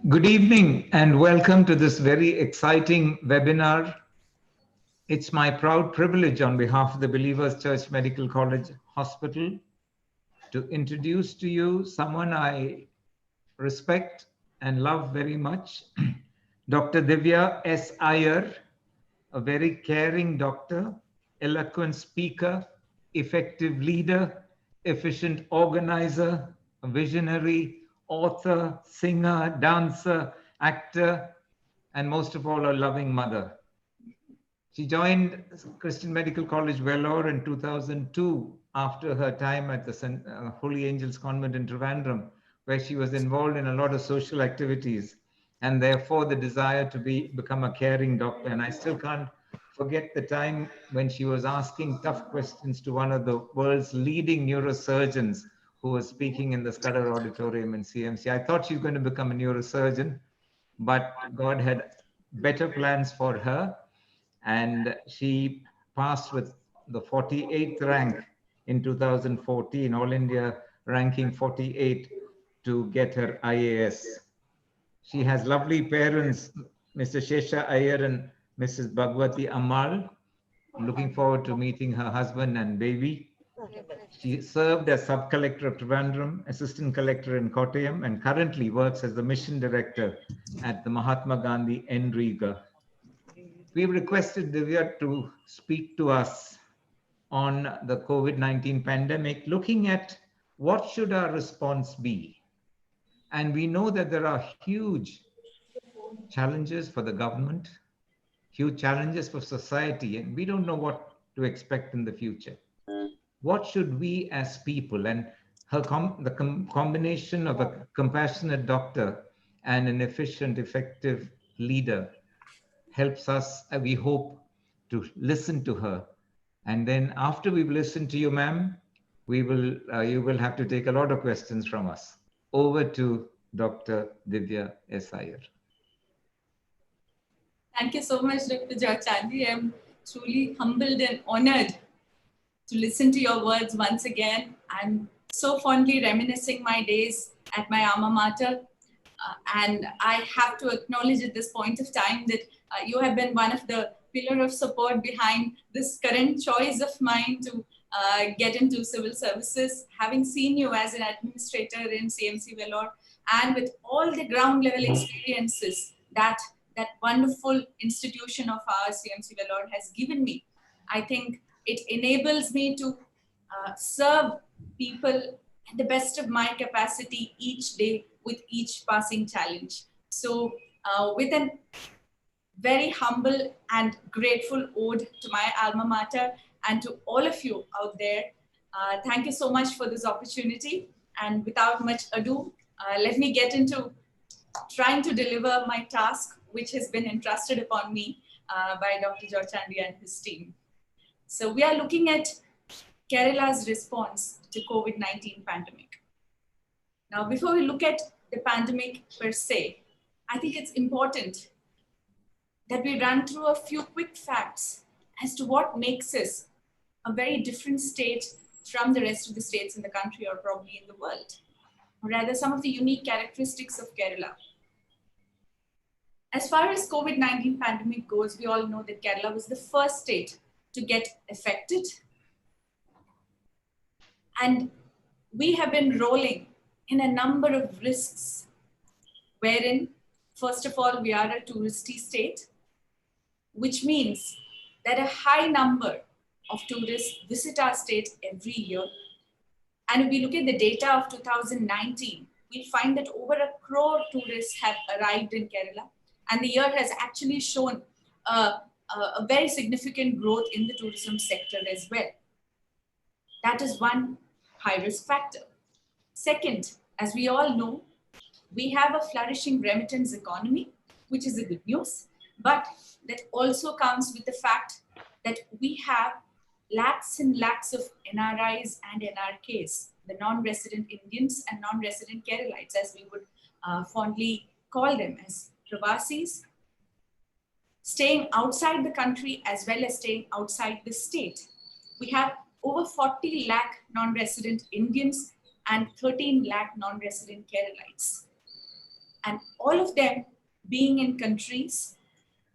Good evening and welcome to this very exciting webinar. It's my proud privilege on behalf of the Believers Church Medical College Hospital to introduce to you someone I respect and love very much, Dr. Divya S. Iyer, a very caring doctor, eloquent speaker, effective leader, efficient organizer, a visionary, author, singer, dancer, actor, and most of all, a loving mother. She joined Christian Medical College Vellore in 2002 after her time at the Holy Angels Convent in Trivandrum, where she was involved in a lot of social activities and therefore the desire to become a caring doctor. And I still can't forget the time when she was asking tough questions to one of the world's leading neurosurgeons who was speaking in the Scudder Auditorium in CMC. I thought she was going to become a neurosurgeon, but God had better plans for her, and she passed with the 48th rank in 2014, All India ranking 48, to get her IAS. She has lovely parents, Mr. Shesha Iyer and Mrs. Bhagwati Ammal. I'm looking forward to meeting her husband and baby. She served as sub-collector of Trivandrum, assistant collector in Kottayam, and currently works as the mission director at the Mahatma Gandhi N. Riga. We've requested Divya to speak to us on the COVID-19 pandemic, looking at what should our response be. And we know that there are huge challenges for the government, huge challenges for society, and we don't know what to expect in the future. What should we as people, and the combination of a compassionate doctor and an efficient, effective leader helps us, we hope, to listen to her. And then after we've listened to you, ma'am, you will have to take a lot of questions from us. Over to Dr. Divya S. Iyer. Thank you so much, Dr. Jachandi. I'm truly humbled and honored to listen to your words once again. I'm so fondly reminiscing my days at my alma mater. And I have to acknowledge at this point of time that you have been one of the pillar of support behind this current choice of mine to get into civil services. Having seen you as an administrator in CMC Vellore and with all the ground level experiences that wonderful institution of ours, CMC Vellore, has given me, I think it enables me to serve people at the best of my capacity each day with each passing challenge. So with a very humble and grateful ode to my alma mater and to all of you out there, thank you so much for this opportunity. And without much ado, let me get into trying to deliver my task, which has been entrusted upon me by Dr. Jachandi and his team. So we are looking at Kerala's response to COVID-19 pandemic. Now, before we look at the pandemic per se, I think it's important that we run through a few quick facts as to what makes us a very different state from the rest of the states in the country or probably in the world, or rather some of the unique characteristics of Kerala. As far as COVID-19 pandemic goes, we all know that Kerala was the first state to get affected. And we have been rolling in a number of risks, wherein, first of all, we are a touristy state, which means that a high number of tourists visit our state every year. And if we look at the data of 2019, we find that over 1 crore tourists have arrived in Kerala. And the year has actually shown a very significant growth in the tourism sector as well. That is one high risk factor. Second, as we all know, we have a flourishing remittance economy, which is a good news, but that also comes with the fact that we have lakhs and lakhs of NRIs and NRKs, the non-resident Indians and non-resident Keralites, as we would fondly call them, as Pravasis, staying outside the country as well as staying outside the state. We have over 40 lakh non-resident Indians and 13 lakh non-resident Keralites. And all of them being in countries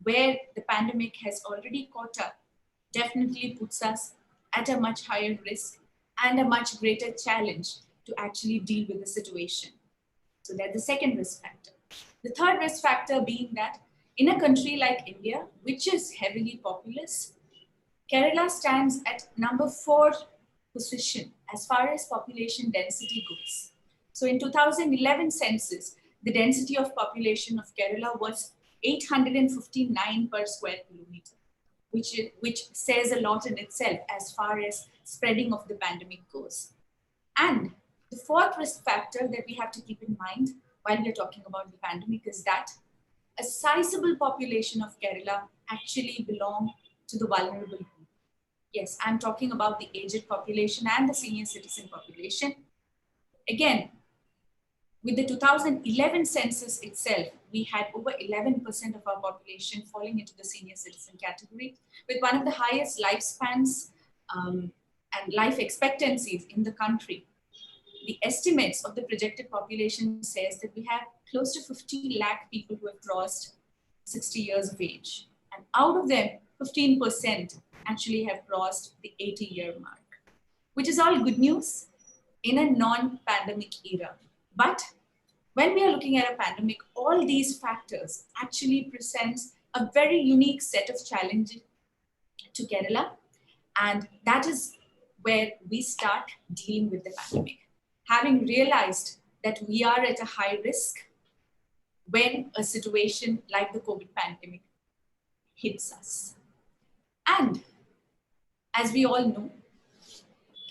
where the pandemic has already caught up definitely puts us at a much higher risk and a much greater challenge to actually deal with the situation. So that's the second risk factor. The third risk factor being that in a country like India, which is heavily populous, Kerala stands at number 4 position as far as population density goes. So in 2011 census, the density of population of Kerala was 859 per square kilometer, which says a lot in itself as far as spreading of the pandemic goes. And the fourth risk factor that we have to keep in mind while we're talking about the pandemic is that a sizable population of Kerala actually belong to the vulnerable group. Yes, I'm talking about the aged population and the senior citizen population. Again, with the 2011 census itself, we had over 11% of our population falling into the senior citizen category, with one of the highest lifespans and life expectancies in the country. The estimates of the projected population says that we have close to 50 lakh people who have crossed 60 years of age. And out of them, 15% actually have crossed the 80-year mark, which is all good news in a non-pandemic era. But when we are looking at a pandemic, all these factors actually presents a very unique set of challenges to Kerala. And that is where we start dealing with the pandemic. Having realized that we are at a high risk when a situation like the COVID pandemic hits us. And as we all know,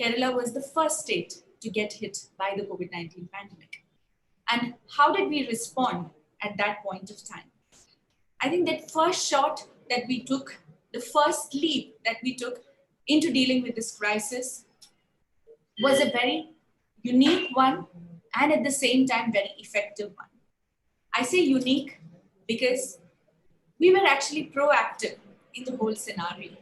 Kerala was the first state to get hit by the COVID-19 pandemic. And how did we respond at that point of time? I think that first shot that we took, the first leap that we took into dealing with this crisis was a very unique one and at the same time very effective one. I say unique because we were actually proactive in the whole scenario.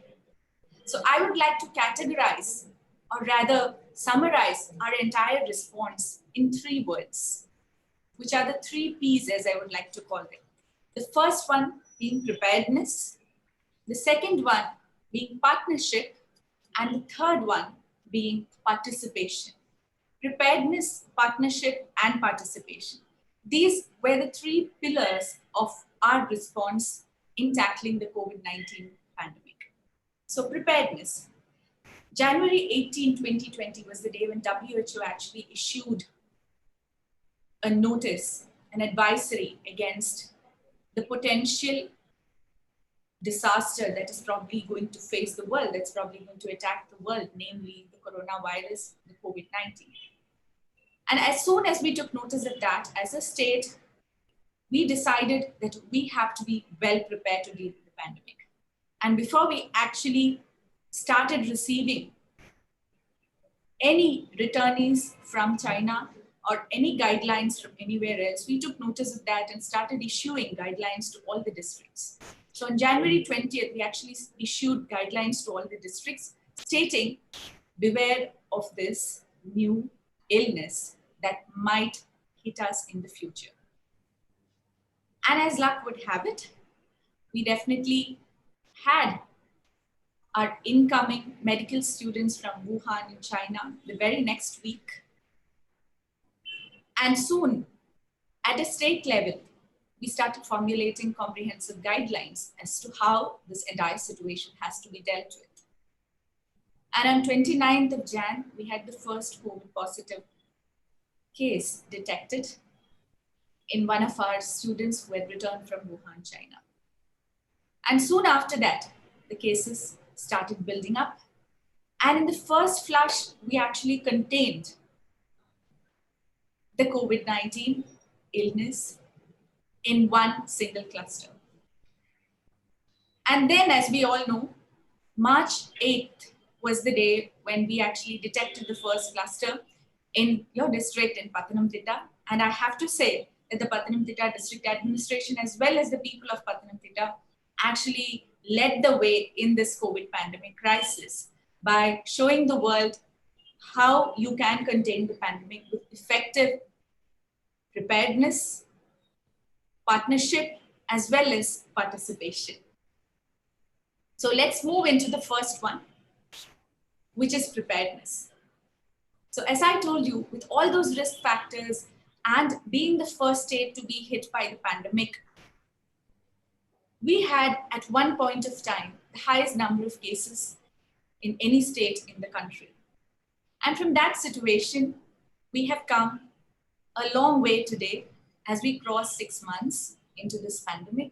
So I would like to categorize or rather summarize our entire response in 3 words, which are the 3 P's as I would like to call them. The first one being preparedness, the second one being partnership, and the third one being participation. Preparedness, partnership, and participation. These were the 3 pillars of our response in tackling the COVID-19 pandemic. So preparedness. January 18, 2020 was the day when WHO actually issued a notice, an advisory against the potential disaster that is probably going to face the world, that's probably going to attack the world, namely the coronavirus, the COVID-19. And as soon as we took notice of that, as a state, we decided that we have to be well prepared to deal with the pandemic. And before we actually started receiving any returnees from China or any guidelines from anywhere else, we took notice of that and started issuing guidelines to all the districts. So on January 20th, we actually issued guidelines to all the districts stating, beware of this new illness that might hit us in the future. And as luck would have it, we definitely had our incoming medical students from Wuhan in China the very next week. And soon, at a state level, we started formulating comprehensive guidelines as to how this entire situation has to be dealt with. And on 29th of Jan, we had the first COVID positive case detected in one of our students who had returned from Wuhan, China. And soon after that, the cases started building up. And in the first flush, we actually contained the COVID-19 illness in one single cluster. And then, as we all know, March 8th was the day when we actually detected the first cluster in your district in Pathanamthitta. And I have to say that the Pathanamthitta district administration, as well as the people of Pathanamthitta, actually led the way in this COVID pandemic crisis by showing the world how you can contain the pandemic with effective preparedness, partnership, as well as participation. So let's move into the first one, which is preparedness. So as I told you, with all those risk factors and being the first state to be hit by the pandemic, we had at one point of time the highest number of cases in any state in the country. And from that situation, we have come a long way today as we cross 6 months into this pandemic.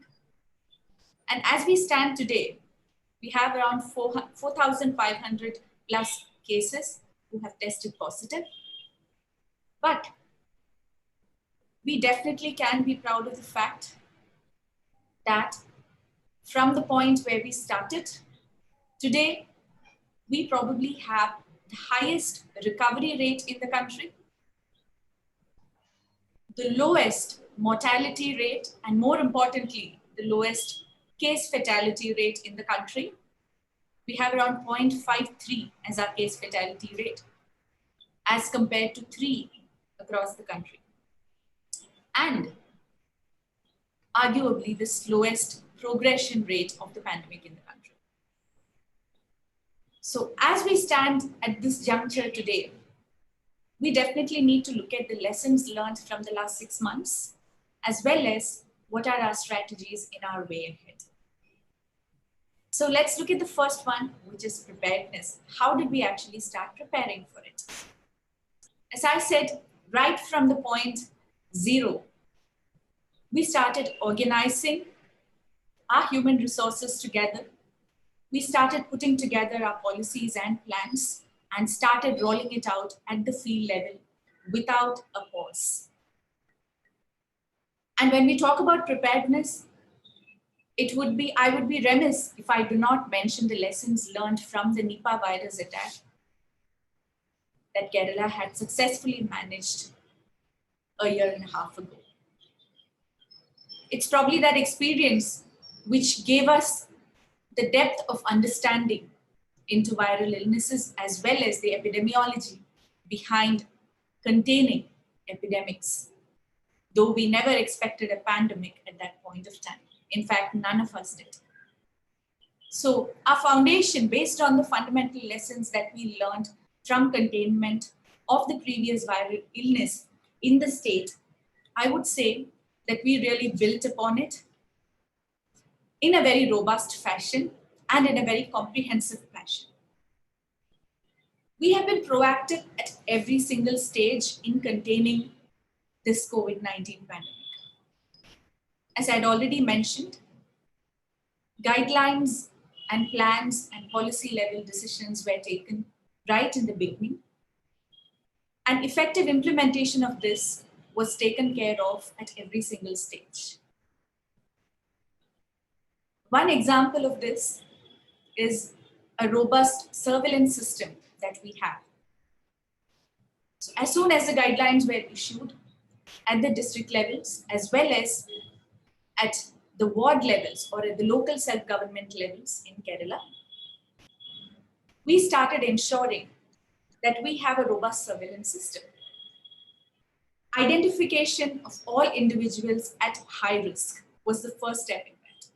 And as we stand today, we have around 4,500 plus cases who have tested positive. But we definitely can be proud of the fact that from the point where we started, today, we probably have the highest recovery rate in the country, the lowest mortality rate, and more importantly, the lowest case fatality rate in the country. We have around 0.53 as our case fatality rate, as compared to 3 across the country. And arguably the slowest progression rate of the pandemic in the country. So as we stand at this juncture today, we definitely need to look at the lessons learned from the last 6 months, as well as what are our strategies in our way ahead. So let's look at the first one, which is preparedness. How did we actually start preparing for it? As I said, right from the point 0, we started organizing our human resources together. We started putting together our policies and plans and started rolling it out at the field level without a pause. And when we talk about preparedness, I would be remiss if I do not mention the lessons learned from the Nipah virus attack that Kerala had successfully managed a year and a half ago. It's probably that experience which gave us the depth of understanding into viral illnesses, as well as the epidemiology behind containing epidemics, though we never expected a pandemic at that point of time. In fact, none of us did. So our foundation, based on the fundamental lessons that we learned from containment of the previous viral illness in the state, I would say that we really built upon it in a very robust fashion and in a very comprehensive fashion. We have been proactive at every single stage in containing this COVID-19 pandemic. As I had already mentioned, guidelines and plans and policy level decisions were taken right in the beginning. And effective implementation of this was taken care of at every single stage. One example of this is a robust surveillance system that we have. So as soon as the guidelines were issued at the district levels, as well as at the ward levels or at the local self-government levels in Kerala, we started ensuring that we have a robust surveillance system. Identification of all individuals at high risk was the first step in that.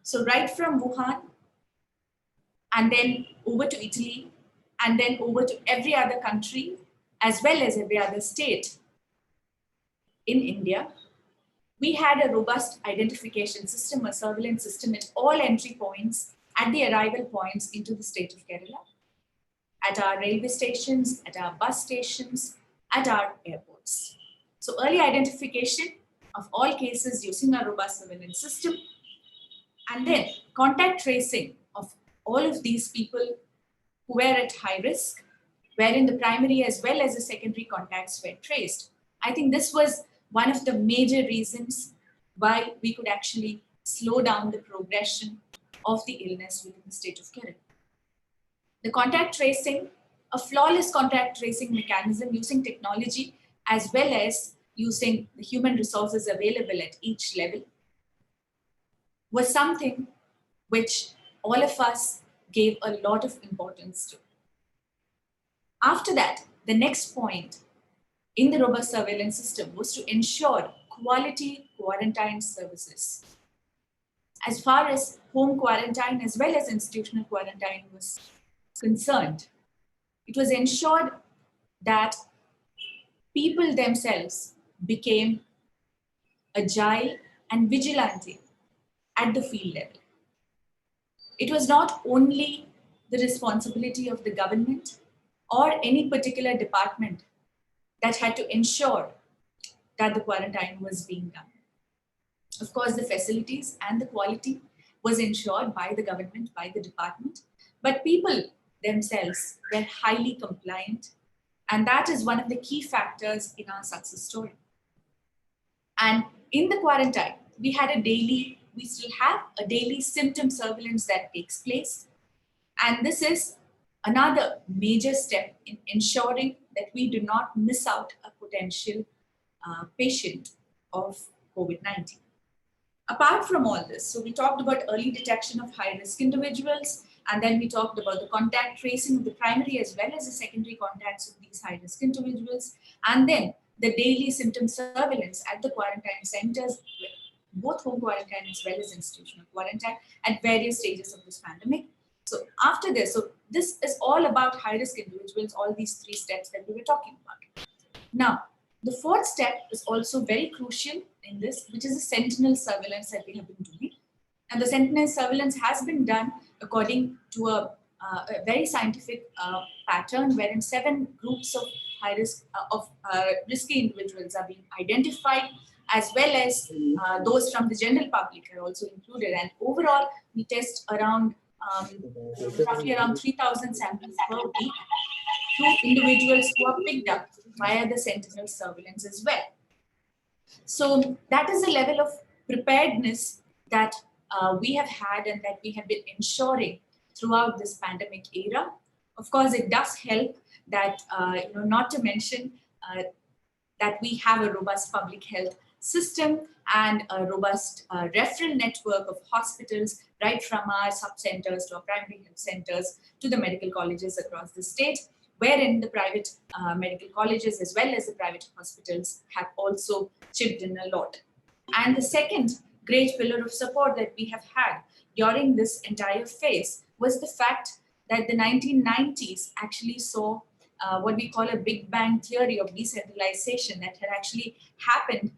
So right from Wuhan, and then over to Italy, and then over to every other country, as well as every other state in India, we had a robust identification system, a surveillance system at all entry points, at the arrival points into the state of Kerala, at our railway stations, at our bus stations, at our airports. So early identification of all cases using a robust surveillance system, and then contact tracing of all of these people who were at high risk, wherein the primary as well as the secondary contacts were traced. I think this was one of the major reasons why we could actually slow down the progression of the illness within the state of Kerala. The contact tracing, a flawless contact tracing mechanism using technology as well as using the human resources available at each level, was something which all of us gave a lot of importance to. After that, the next point in the robust surveillance system was to ensure quality quarantine services. As far as home quarantine as well as institutional quarantine was concerned, it was ensured that people themselves became agile and vigilante at the field level. It was not only the responsibility of the government or any particular department that had to ensure that the quarantine was being done. Of course, the facilities and the quality was ensured by the government, by the department, but people themselves were highly compliant, and that is one of the key factors in our success story. And in the quarantine, we still have a daily symptom surveillance that takes place. And this is another major step in ensuring that we do not miss out a potential patient of COVID-19. Apart from all this, so we talked about early detection of high-risk individuals, and then we talked about the contact tracing of the primary as well as the secondary contacts of these high-risk individuals, and then the daily symptom surveillance at the quarantine centers, both home quarantine as well as institutional quarantine at various stages of this pandemic. So after this, so this is all about high-risk individuals, all these three steps that we were talking about. Now, the fourth step is also very crucial in this, which is the sentinel surveillance that we have been doing. And the sentinel surveillance has been done according to a very scientific pattern wherein 7 groups of high-risk, risky individuals are being identified, as well as those from the general public are also included. And overall, we test around roughly around 3,000 samples per week to individuals who are picked up via the sentinel surveillance as well. So that is the level of preparedness that we have had and that we have been ensuring throughout this pandemic era. Of course, it does help that, not to mention that we have a robust public health system and a robust referral network of hospitals, right from our sub-centers to our primary health centers to the medical colleges across the state, wherein the private medical colleges as well as the private hospitals have also chipped in a lot. And the second great pillar of support that we have had during this entire phase was the fact that the 1990s actually saw what we call a Big Bang theory of decentralization that had actually happened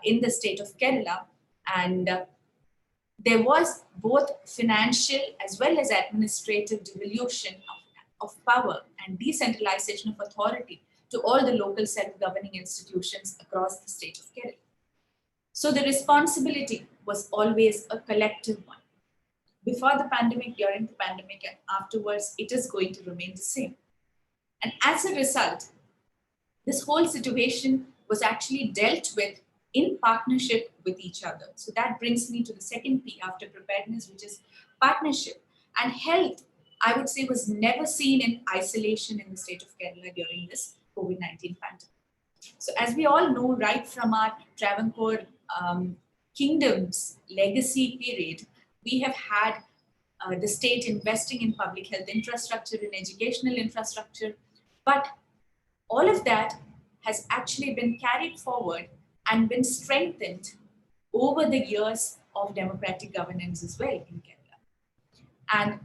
in the state of Kerala. And there was both financial as well as administrative devolution of power and decentralization of authority to all the local self-governing institutions across the state of Kerala. So the responsibility was always a collective one. Before the pandemic, during the pandemic, and afterwards, it is going to remain the same. And as a result, this whole situation was actually dealt with in partnership with each other. So that brings me to the second P after preparedness, which is partnership. And health, I would say, was never seen in isolation in the state of Kerala during this COVID-19 pandemic. So as we all know, right from our Travancore kingdom's legacy period, we have had the state investing in public health infrastructure, in educational infrastructure, but all of that has actually been carried forward and been strengthened over the years of democratic governance as well in Kerala. And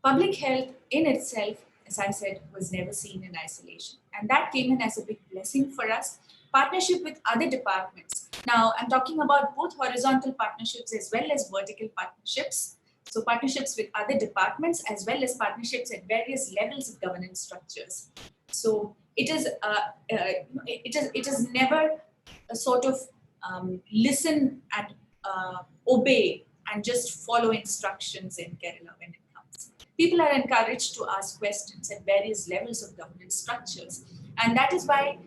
public health in itself, as I said, was never seen in isolation. And that came in as a big blessing for us. Partnership with other departments. Now, I'm talking about both horizontal partnerships as well as vertical partnerships. So partnerships with other departments as well as partnerships at various levels of governance structures. So it is never a sort of listen and obey and just follow instructions in Kerala when it comes. People are encouraged to ask questions at various levels of governance structures. And that is why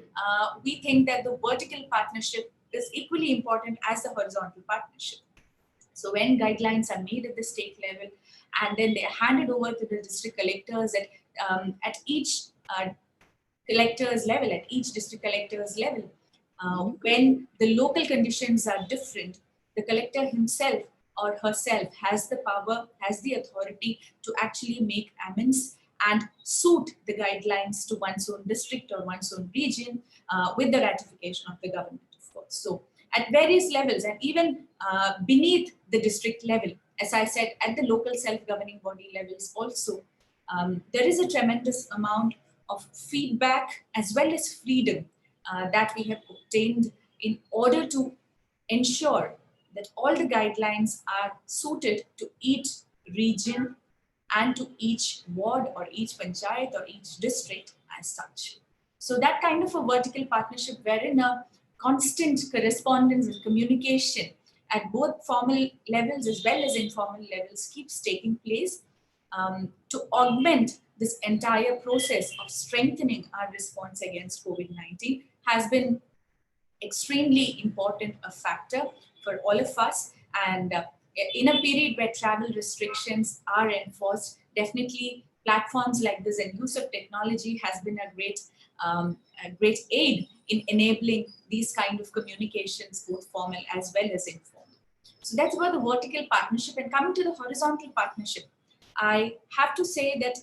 we think that the vertical partnership is equally important as the horizontal partnership. So when guidelines are made at the state level and then they are handed over to the district collectors at each collector's level, at each district collector's level, when the local conditions are different, the collector himself or herself has the power, has the authority to actually make amends and suit the guidelines to one's own district or one's own region with the ratification of the government, of course. So at various levels, and even beneath the district level. As I said, at the local self-governing body levels also, there is a tremendous amount of feedback as well as freedom that we have obtained in order to ensure that all the guidelines are suited to each region and to each ward or each panchayat or each district as such. So that kind of a vertical partnership wherein a constant correspondence and communication at both formal levels as well as informal levels keeps taking place to augment this entire process of strengthening our response against COVID-19 has been extremely important a factor for all of us. And in a period where travel restrictions are enforced, definitely platforms like this and use of technology has been a great aid in enabling these kind of communications, both formal as well as informal. So that's about the vertical partnership. And coming to the horizontal partnership, I have to say that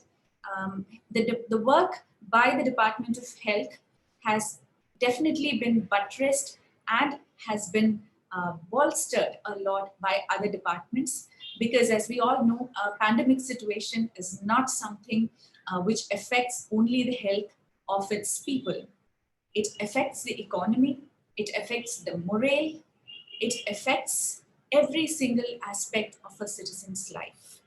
the work by the Department of Health has definitely been buttressed and has been bolstered a lot by other departments, because as we all know, a pandemic situation is not something which affects only the health of its people. It affects the economy, it affects the morale, it affects every single aspect of a citizen's life.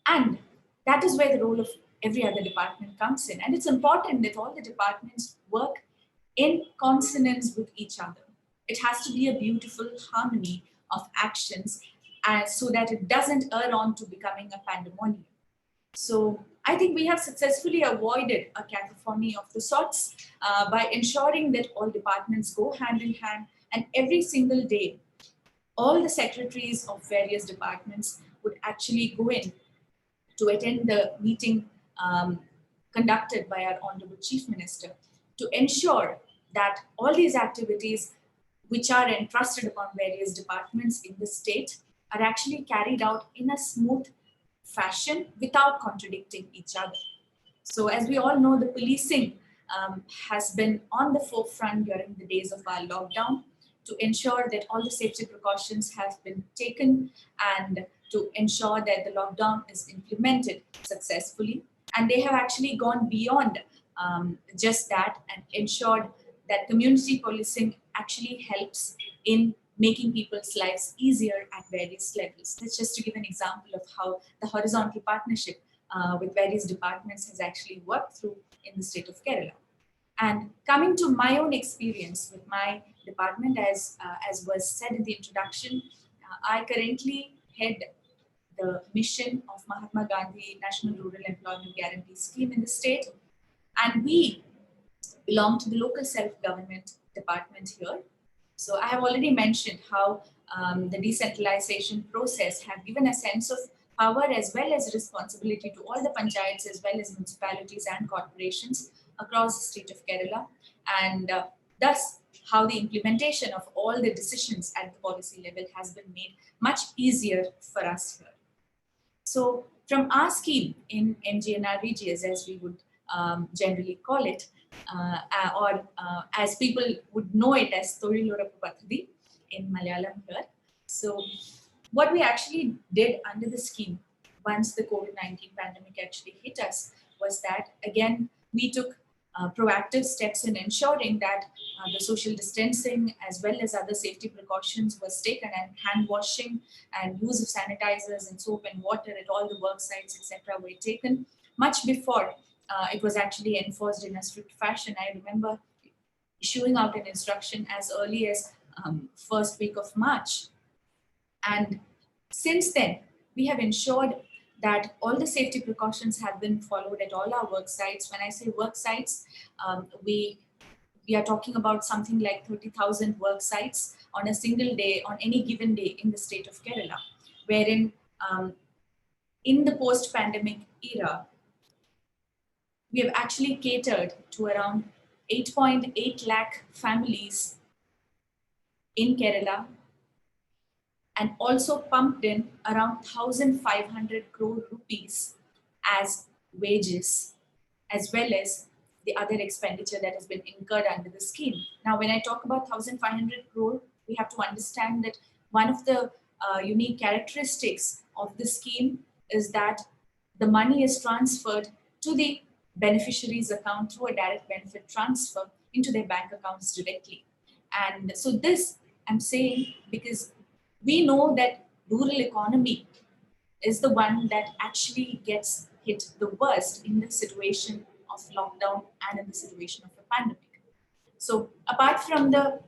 And that is where the role of every other department comes in. And it's important that all the departments work in consonance with each other. It has to be a beautiful harmony of actions so that it doesn't err on to becoming a pandemonium. So I think we have successfully avoided a cacophony of the sorts by ensuring that all departments go hand in hand, and every single day, all the secretaries of various departments would actually go in to attend the meeting conducted by our Honorable Chief Minister to ensure that all these activities which are entrusted upon various departments in the state are actually carried out in a smooth fashion without contradicting each other. So as we all know, the policing has been on the forefront during the days of our lockdown to ensure that all the safety precautions have been taken and to ensure that the lockdown is implemented successfully. And they have actually gone beyond just that and ensured that community policing actually helps in making people's lives easier at various levels. That's just to give an example of how the horizontal partnership with various departments has actually worked through in the state of Kerala. And coming to my own experience with my department, as was said in the introduction, I currently head the mission of Mahatma Gandhi National Rural Employment Guarantee Scheme in the state. And we belong to the local self-government department here. So I have already mentioned how the decentralization process have given a sense of power as well as responsibility to all the panchayats as well as municipalities and corporations across the state of Kerala. And thus, how the implementation of all the decisions at the policy level has been made much easier for us here. So from our scheme in MGNRVGS, as we would generally call it, or as people would know it as Thozhilurappu Paddhathi in Malayalam here. So what we actually did under the scheme once the COVID-19 pandemic actually hit us was that, again, we took proactive steps in ensuring that the social distancing as well as other safety precautions was taken, and hand washing and use of sanitizers and soap and water at all the work sites, etc., were taken much before it was actually enforced in a strict fashion. I remember issuing out an instruction as early as first week of March. And since then, we have ensured that all the safety precautions have been followed at all our work sites. When I say work sites, we are talking about something like 30,000 work sites on a single day, on any given day in the state of Kerala, wherein in the post-pandemic era, we have actually catered to around 8.8 lakh families in Kerala and also pumped in around 1,500 crore rupees as wages, as well as the other expenditure that has been incurred under the scheme. Now, when I talk about 1,500 crore, we have to understand that one of the unique characteristics of the scheme is that the money is transferred to the beneficiary's account through a direct benefit transfer into their bank accounts directly. And so this I'm saying because we know that rural economy is the one that actually gets hit the worst in the situation of lockdown and in the situation of a pandemic. So apart from the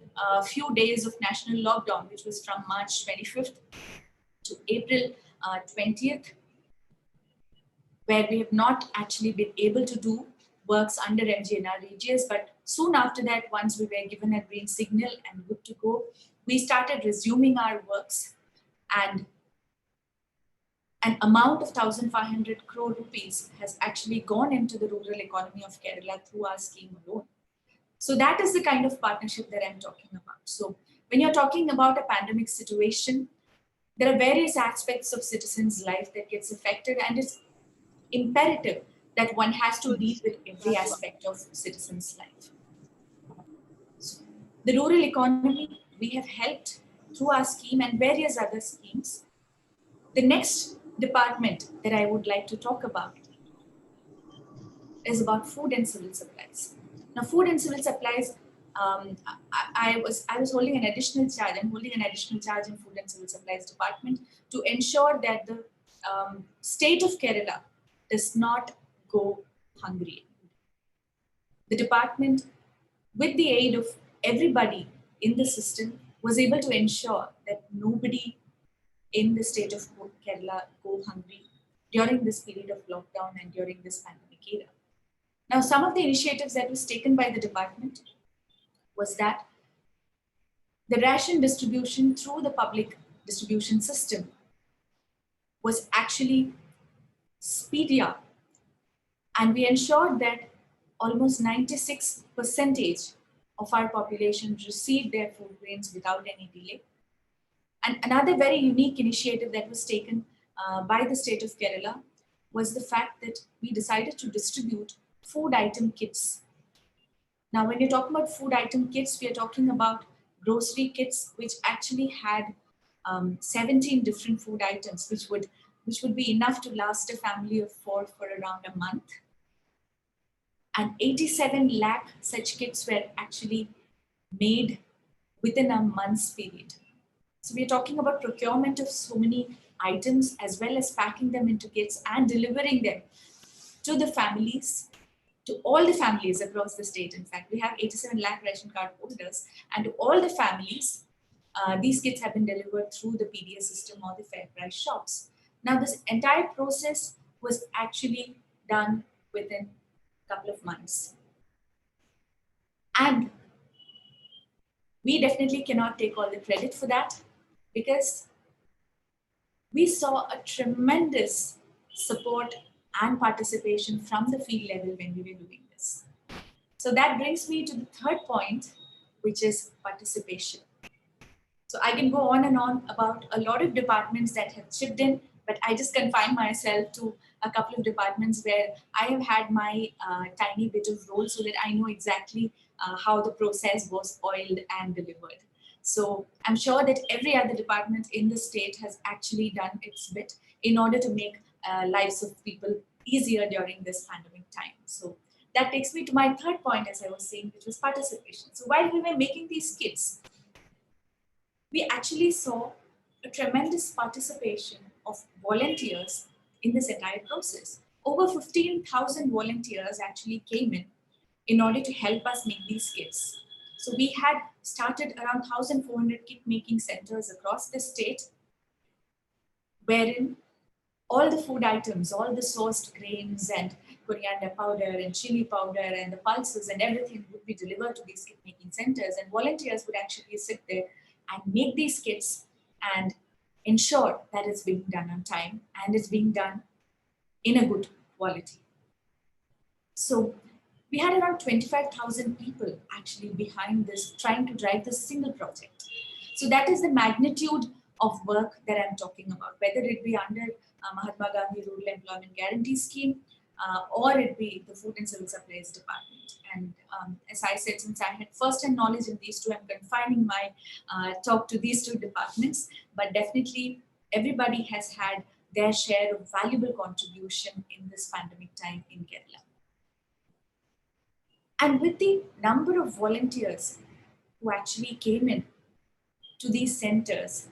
few days of national lockdown, which was from March 25th to April 20th, where we have not actually been able to do works under MGNREGS, but soon after that, once we were given a green signal and good to go, we started resuming our works, and an amount of 1,500 crore rupees has actually gone into the rural economy of Kerala through our scheme alone. So that is the kind of partnership that I'm talking about. So when you're talking about a pandemic situation, there are various aspects of citizens' life that gets affected, and it's imperative that one has to deal with every aspect of citizens' life. So the rural economy, we have helped through our scheme and various other schemes. The next department that I would like to talk about is about food and civil supplies. Now, food and civil supplies, I was holding an additional charge. I'm holding an additional charge in food and civil supplies department to ensure that the state of Kerala does not go hungry. The department, with the aid of everybody in the system, was able to ensure that nobody in the state of Kerala go hungry during this period of lockdown and during this pandemic era. Now, some of the initiatives that was taken by the department was that the ration distribution through the public distribution system was actually speedier, and we ensured that almost 96% of our population received their food grains without any delay. And another very unique initiative that was taken by the state of Kerala was the fact that we decided to distribute food item kits. Now, when you're talking about food item kits, we are talking about grocery kits, which actually had 17 different food items, which would be enough to last a family of 4 for around a month. And 87 lakh such kits were actually made within a month's period. So we're talking about procurement of so many items as well as packing them into kits and delivering them to the families, to all the families across the state. In fact, we have 87 lakh ration card holders, and to all the families, these kits have been delivered through the PDS system or the fair price shops. Now, this entire process was actually done within a couple of months. And we definitely cannot take all the credit for that, because we saw a tremendous support and participation from the field level when we were doing this. So that brings me to the third point, which is participation. So I can go on and on about a lot of departments that have chipped in, but I just confine myself to a couple of departments where I have had my tiny bit of role so that I know exactly how the process was oiled and delivered. So I'm sure that every other department in the state has actually done its bit in order to make lives of people easier during this pandemic time. So that takes me to my third point, as I was saying, which was participation. So while we were making these kits, we actually saw a tremendous participation of volunteers in this entire process. Over 15,000 volunteers actually came in order to help us make these kits. So we had started around 1,400 kit making centers across the state, wherein all the food items, all the sourced grains and coriander powder and chili powder and the pulses and everything would be delivered to these kit making centers, and volunteers would actually sit there and make these kits and ensure that it's being done on time and it's being done in a good quality. So we had around 25,000 people actually behind this, trying to drive this single project. So that is the magnitude of work that I'm talking about, whether it be under Mahatma Gandhi Rural Employment Guarantee Scheme, or it be the Food and Civil Supplies Department. And as I said, since I had first-hand knowledge in these two, I'm confining my talk to these two departments. But definitely, everybody has had their share of valuable contribution in this pandemic time in Kerala. And with the number of volunteers who actually came in to these centers,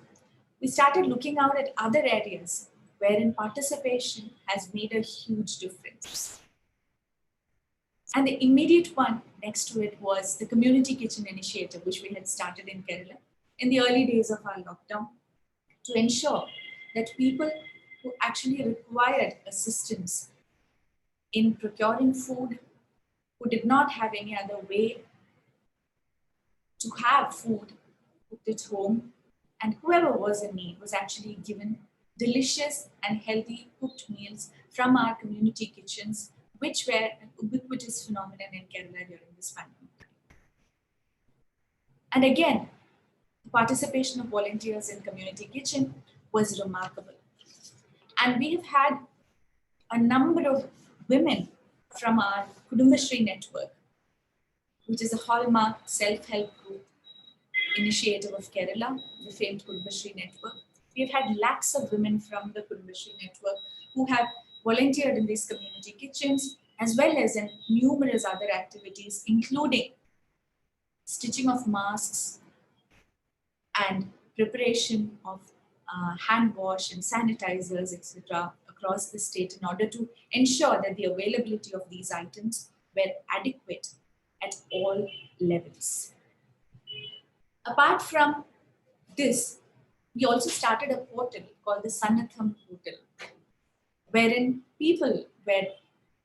we started looking out at other areas wherein participation has made a huge difference. And the immediate one next to it was the community kitchen initiative, which we had started in Kerala in the early days of our lockdown, to ensure that people who actually required assistance in procuring food, who did not have any other way to have food cooked at home, and whoever was in need was actually given delicious and healthy cooked meals from our community kitchens, which were an ubiquitous phenomenon in Kerala during this pandemic. And again, the participation of volunteers in community kitchen was remarkable. And we have had a number of women from our Kudumbashri network, which is a hallmark self-help group initiative of Kerala, the famed Kudumbashri network. We've had lakhs of women from the Kudumbashri network who have volunteered in these community kitchens, as well as in numerous other activities, including stitching of masks and preparation of hand wash and sanitizers, etc., across the state in order to ensure that the availability of these items were adequate at all levels. Apart from this, we also started a portal called the Sannatham portal, wherein people were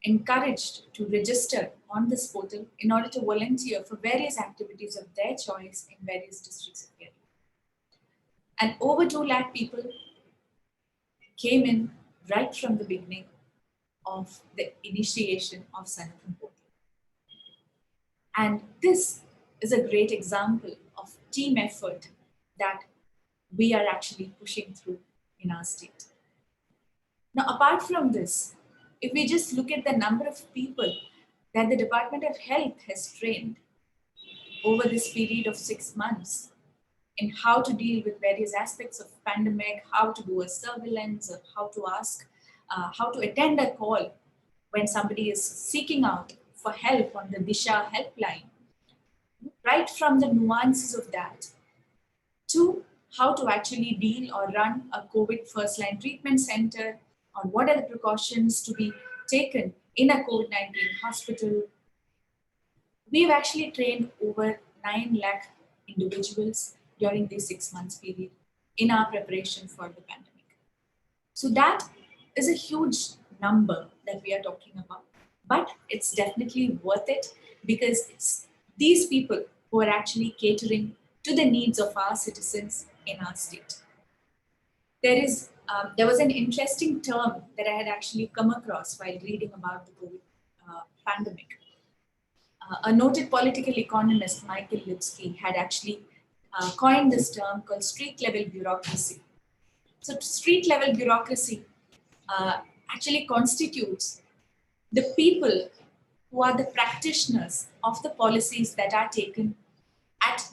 encouraged to register on this portal in order to volunteer for various activities of their choice in various districts of Kerala. And over 2 lakh people came in right from the beginning of the initiation of Sannatham portal. And this is a great example of team effort that we are actually pushing through in our state. Now, apart from this, if we just look at the number of people that the Department of Health has trained over this period of 6 months in how to deal with various aspects of pandemic, how to do a surveillance, or how to ask, how to attend a call when somebody is seeking out for help on the Disha helpline, right from the nuances of that to how to actually deal or run a COVID first line treatment center, or what are the precautions to be taken in a COVID-19 hospital. We've actually trained over 9 lakh individuals during this 6 months period in our preparation for the pandemic. So that is a huge number that we are talking about, but it's definitely worth it because it's these people who are actually catering to the needs of our citizens in our state. There was an interesting term that I had actually come across while reading about the COVID pandemic. A noted political economist, Michael Lipsky, had actually coined this term called street-level bureaucracy. So street-level bureaucracy actually constitutes the people who are the practitioners of the policies that are taken at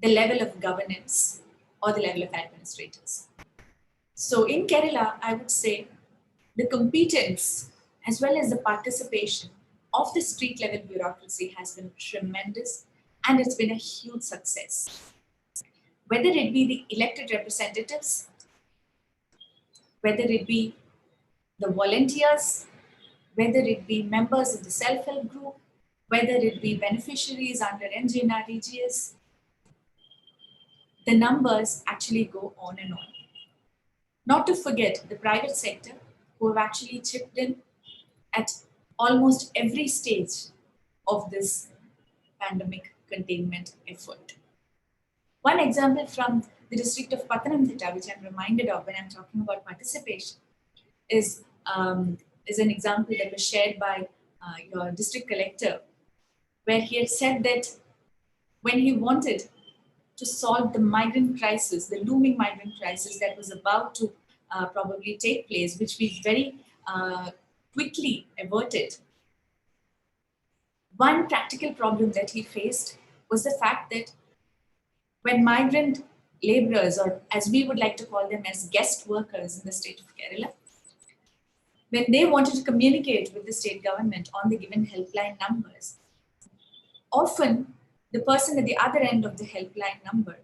the level of governance or the level of administrators. So in Kerala, I would say the competence as well as the participation of the street level bureaucracy has been tremendous, and it's been a huge success. Whether it be the elected representatives, whether it be the volunteers, whether it be members of the self-help group, whether it be beneficiaries under NGNREGS, the numbers actually go on and on. Not to forget the private sector who have actually chipped in at almost every stage of this pandemic containment effort. One example from the district of Pathanamthitta, which I'm reminded of when I'm talking about participation, is an example that was shared by your district collector, where he had said that when he wanted to solve the migrant crisis, the looming migrant crisis that was about to probably take place, which we very quickly averted. One practical problem that he faced was the fact that when migrant laborers, or as we would like to call them as guest workers in the state of Kerala, when they wanted to communicate with the state government on the given helpline numbers, often the person at the other end of the helpline number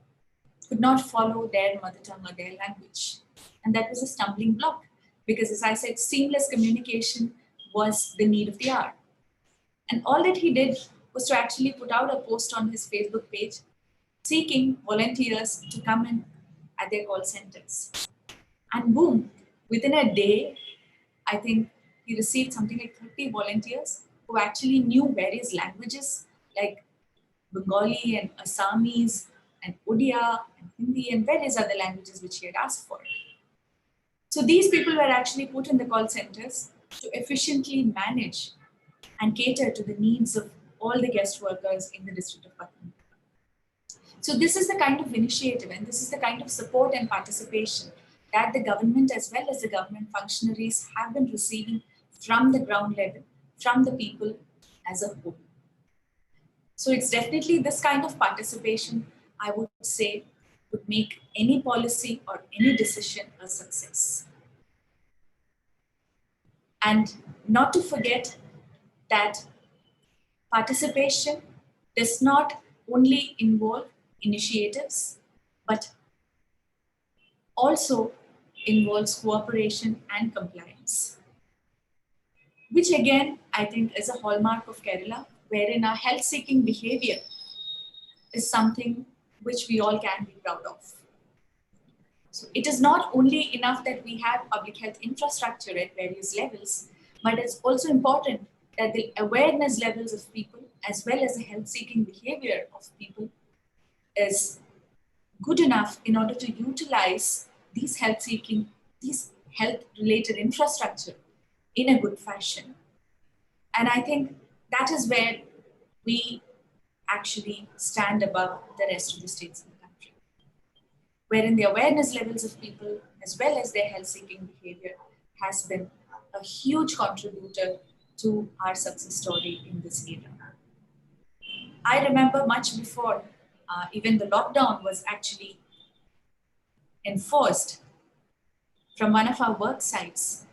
could not follow their mother tongue or their language. And that was a stumbling block because, as I said, seamless communication was the need of the hour. And all that he did was to actually put out a post on his Facebook page seeking volunteers to come in at their call centers. And boom, within a day, I think he received something like 30 volunteers who actually knew various languages like Bengali and Assamese and Odia and Hindi and various other languages which he had asked for. So these people were actually put in the call centers to efficiently manage and cater to the needs of all the guest workers in the district of Patna. So this is the kind of initiative and this is the kind of support and participation that the government as well as the government functionaries have been receiving from the ground level, from the people as a whole. So it's definitely this kind of participation, I would say, would make any policy or any decision a success. And not to forget that participation does not only involve initiatives, but also involves cooperation and compliance, which again, I think is a hallmark of Kerala, wherein our health-seeking behavior is something which we all can be proud of. So it is not only enough that we have public health infrastructure at various levels, but it's also important that the awareness levels of people as well as the health-seeking behavior of people is good enough in order to utilize these health-related infrastructure in a good fashion. And I think that is where we actually stand above the rest of the states in the country, wherein the awareness levels of people as well as their health-seeking behavior has been a huge contributor to our success story in this era. I remember much before even the lockdown was actually enforced, from one of our work sites,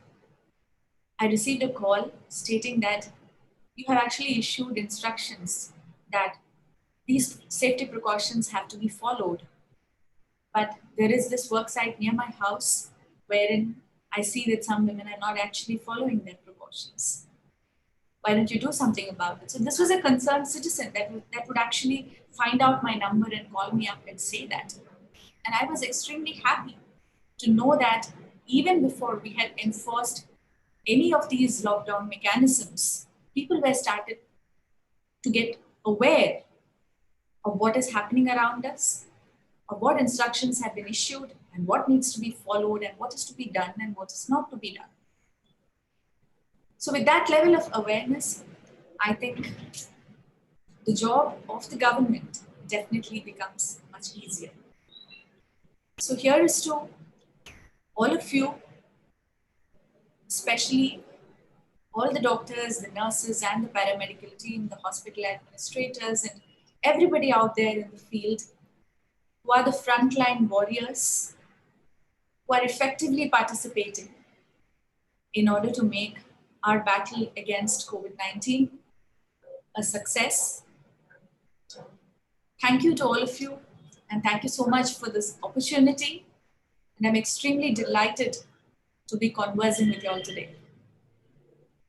I received a call stating that you have actually issued instructions that these safety precautions have to be followed. But there is this work site near my house wherein I see that some women are not actually following their precautions. Why don't you do something about it? So this was a concerned citizen that would actually find out my number and call me up and say that. And I was extremely happy to know that even before we had enforced any of these lockdown mechanisms, people were started to get aware of what is happening around us, of what instructions have been issued and what needs to be followed and what is to be done and what is not to be done. So with that level of awareness, I think the job of the government definitely becomes much easier. So here is to all of you, especially all the doctors, the nurses, and the paramedical team, the hospital administrators, and everybody out there in the field who are the frontline warriors, who are effectively participating in order to make our battle against COVID-19 a success. Thank you to all of you, and thank you so much for this opportunity. And I'm extremely delighted to be conversing with you all today.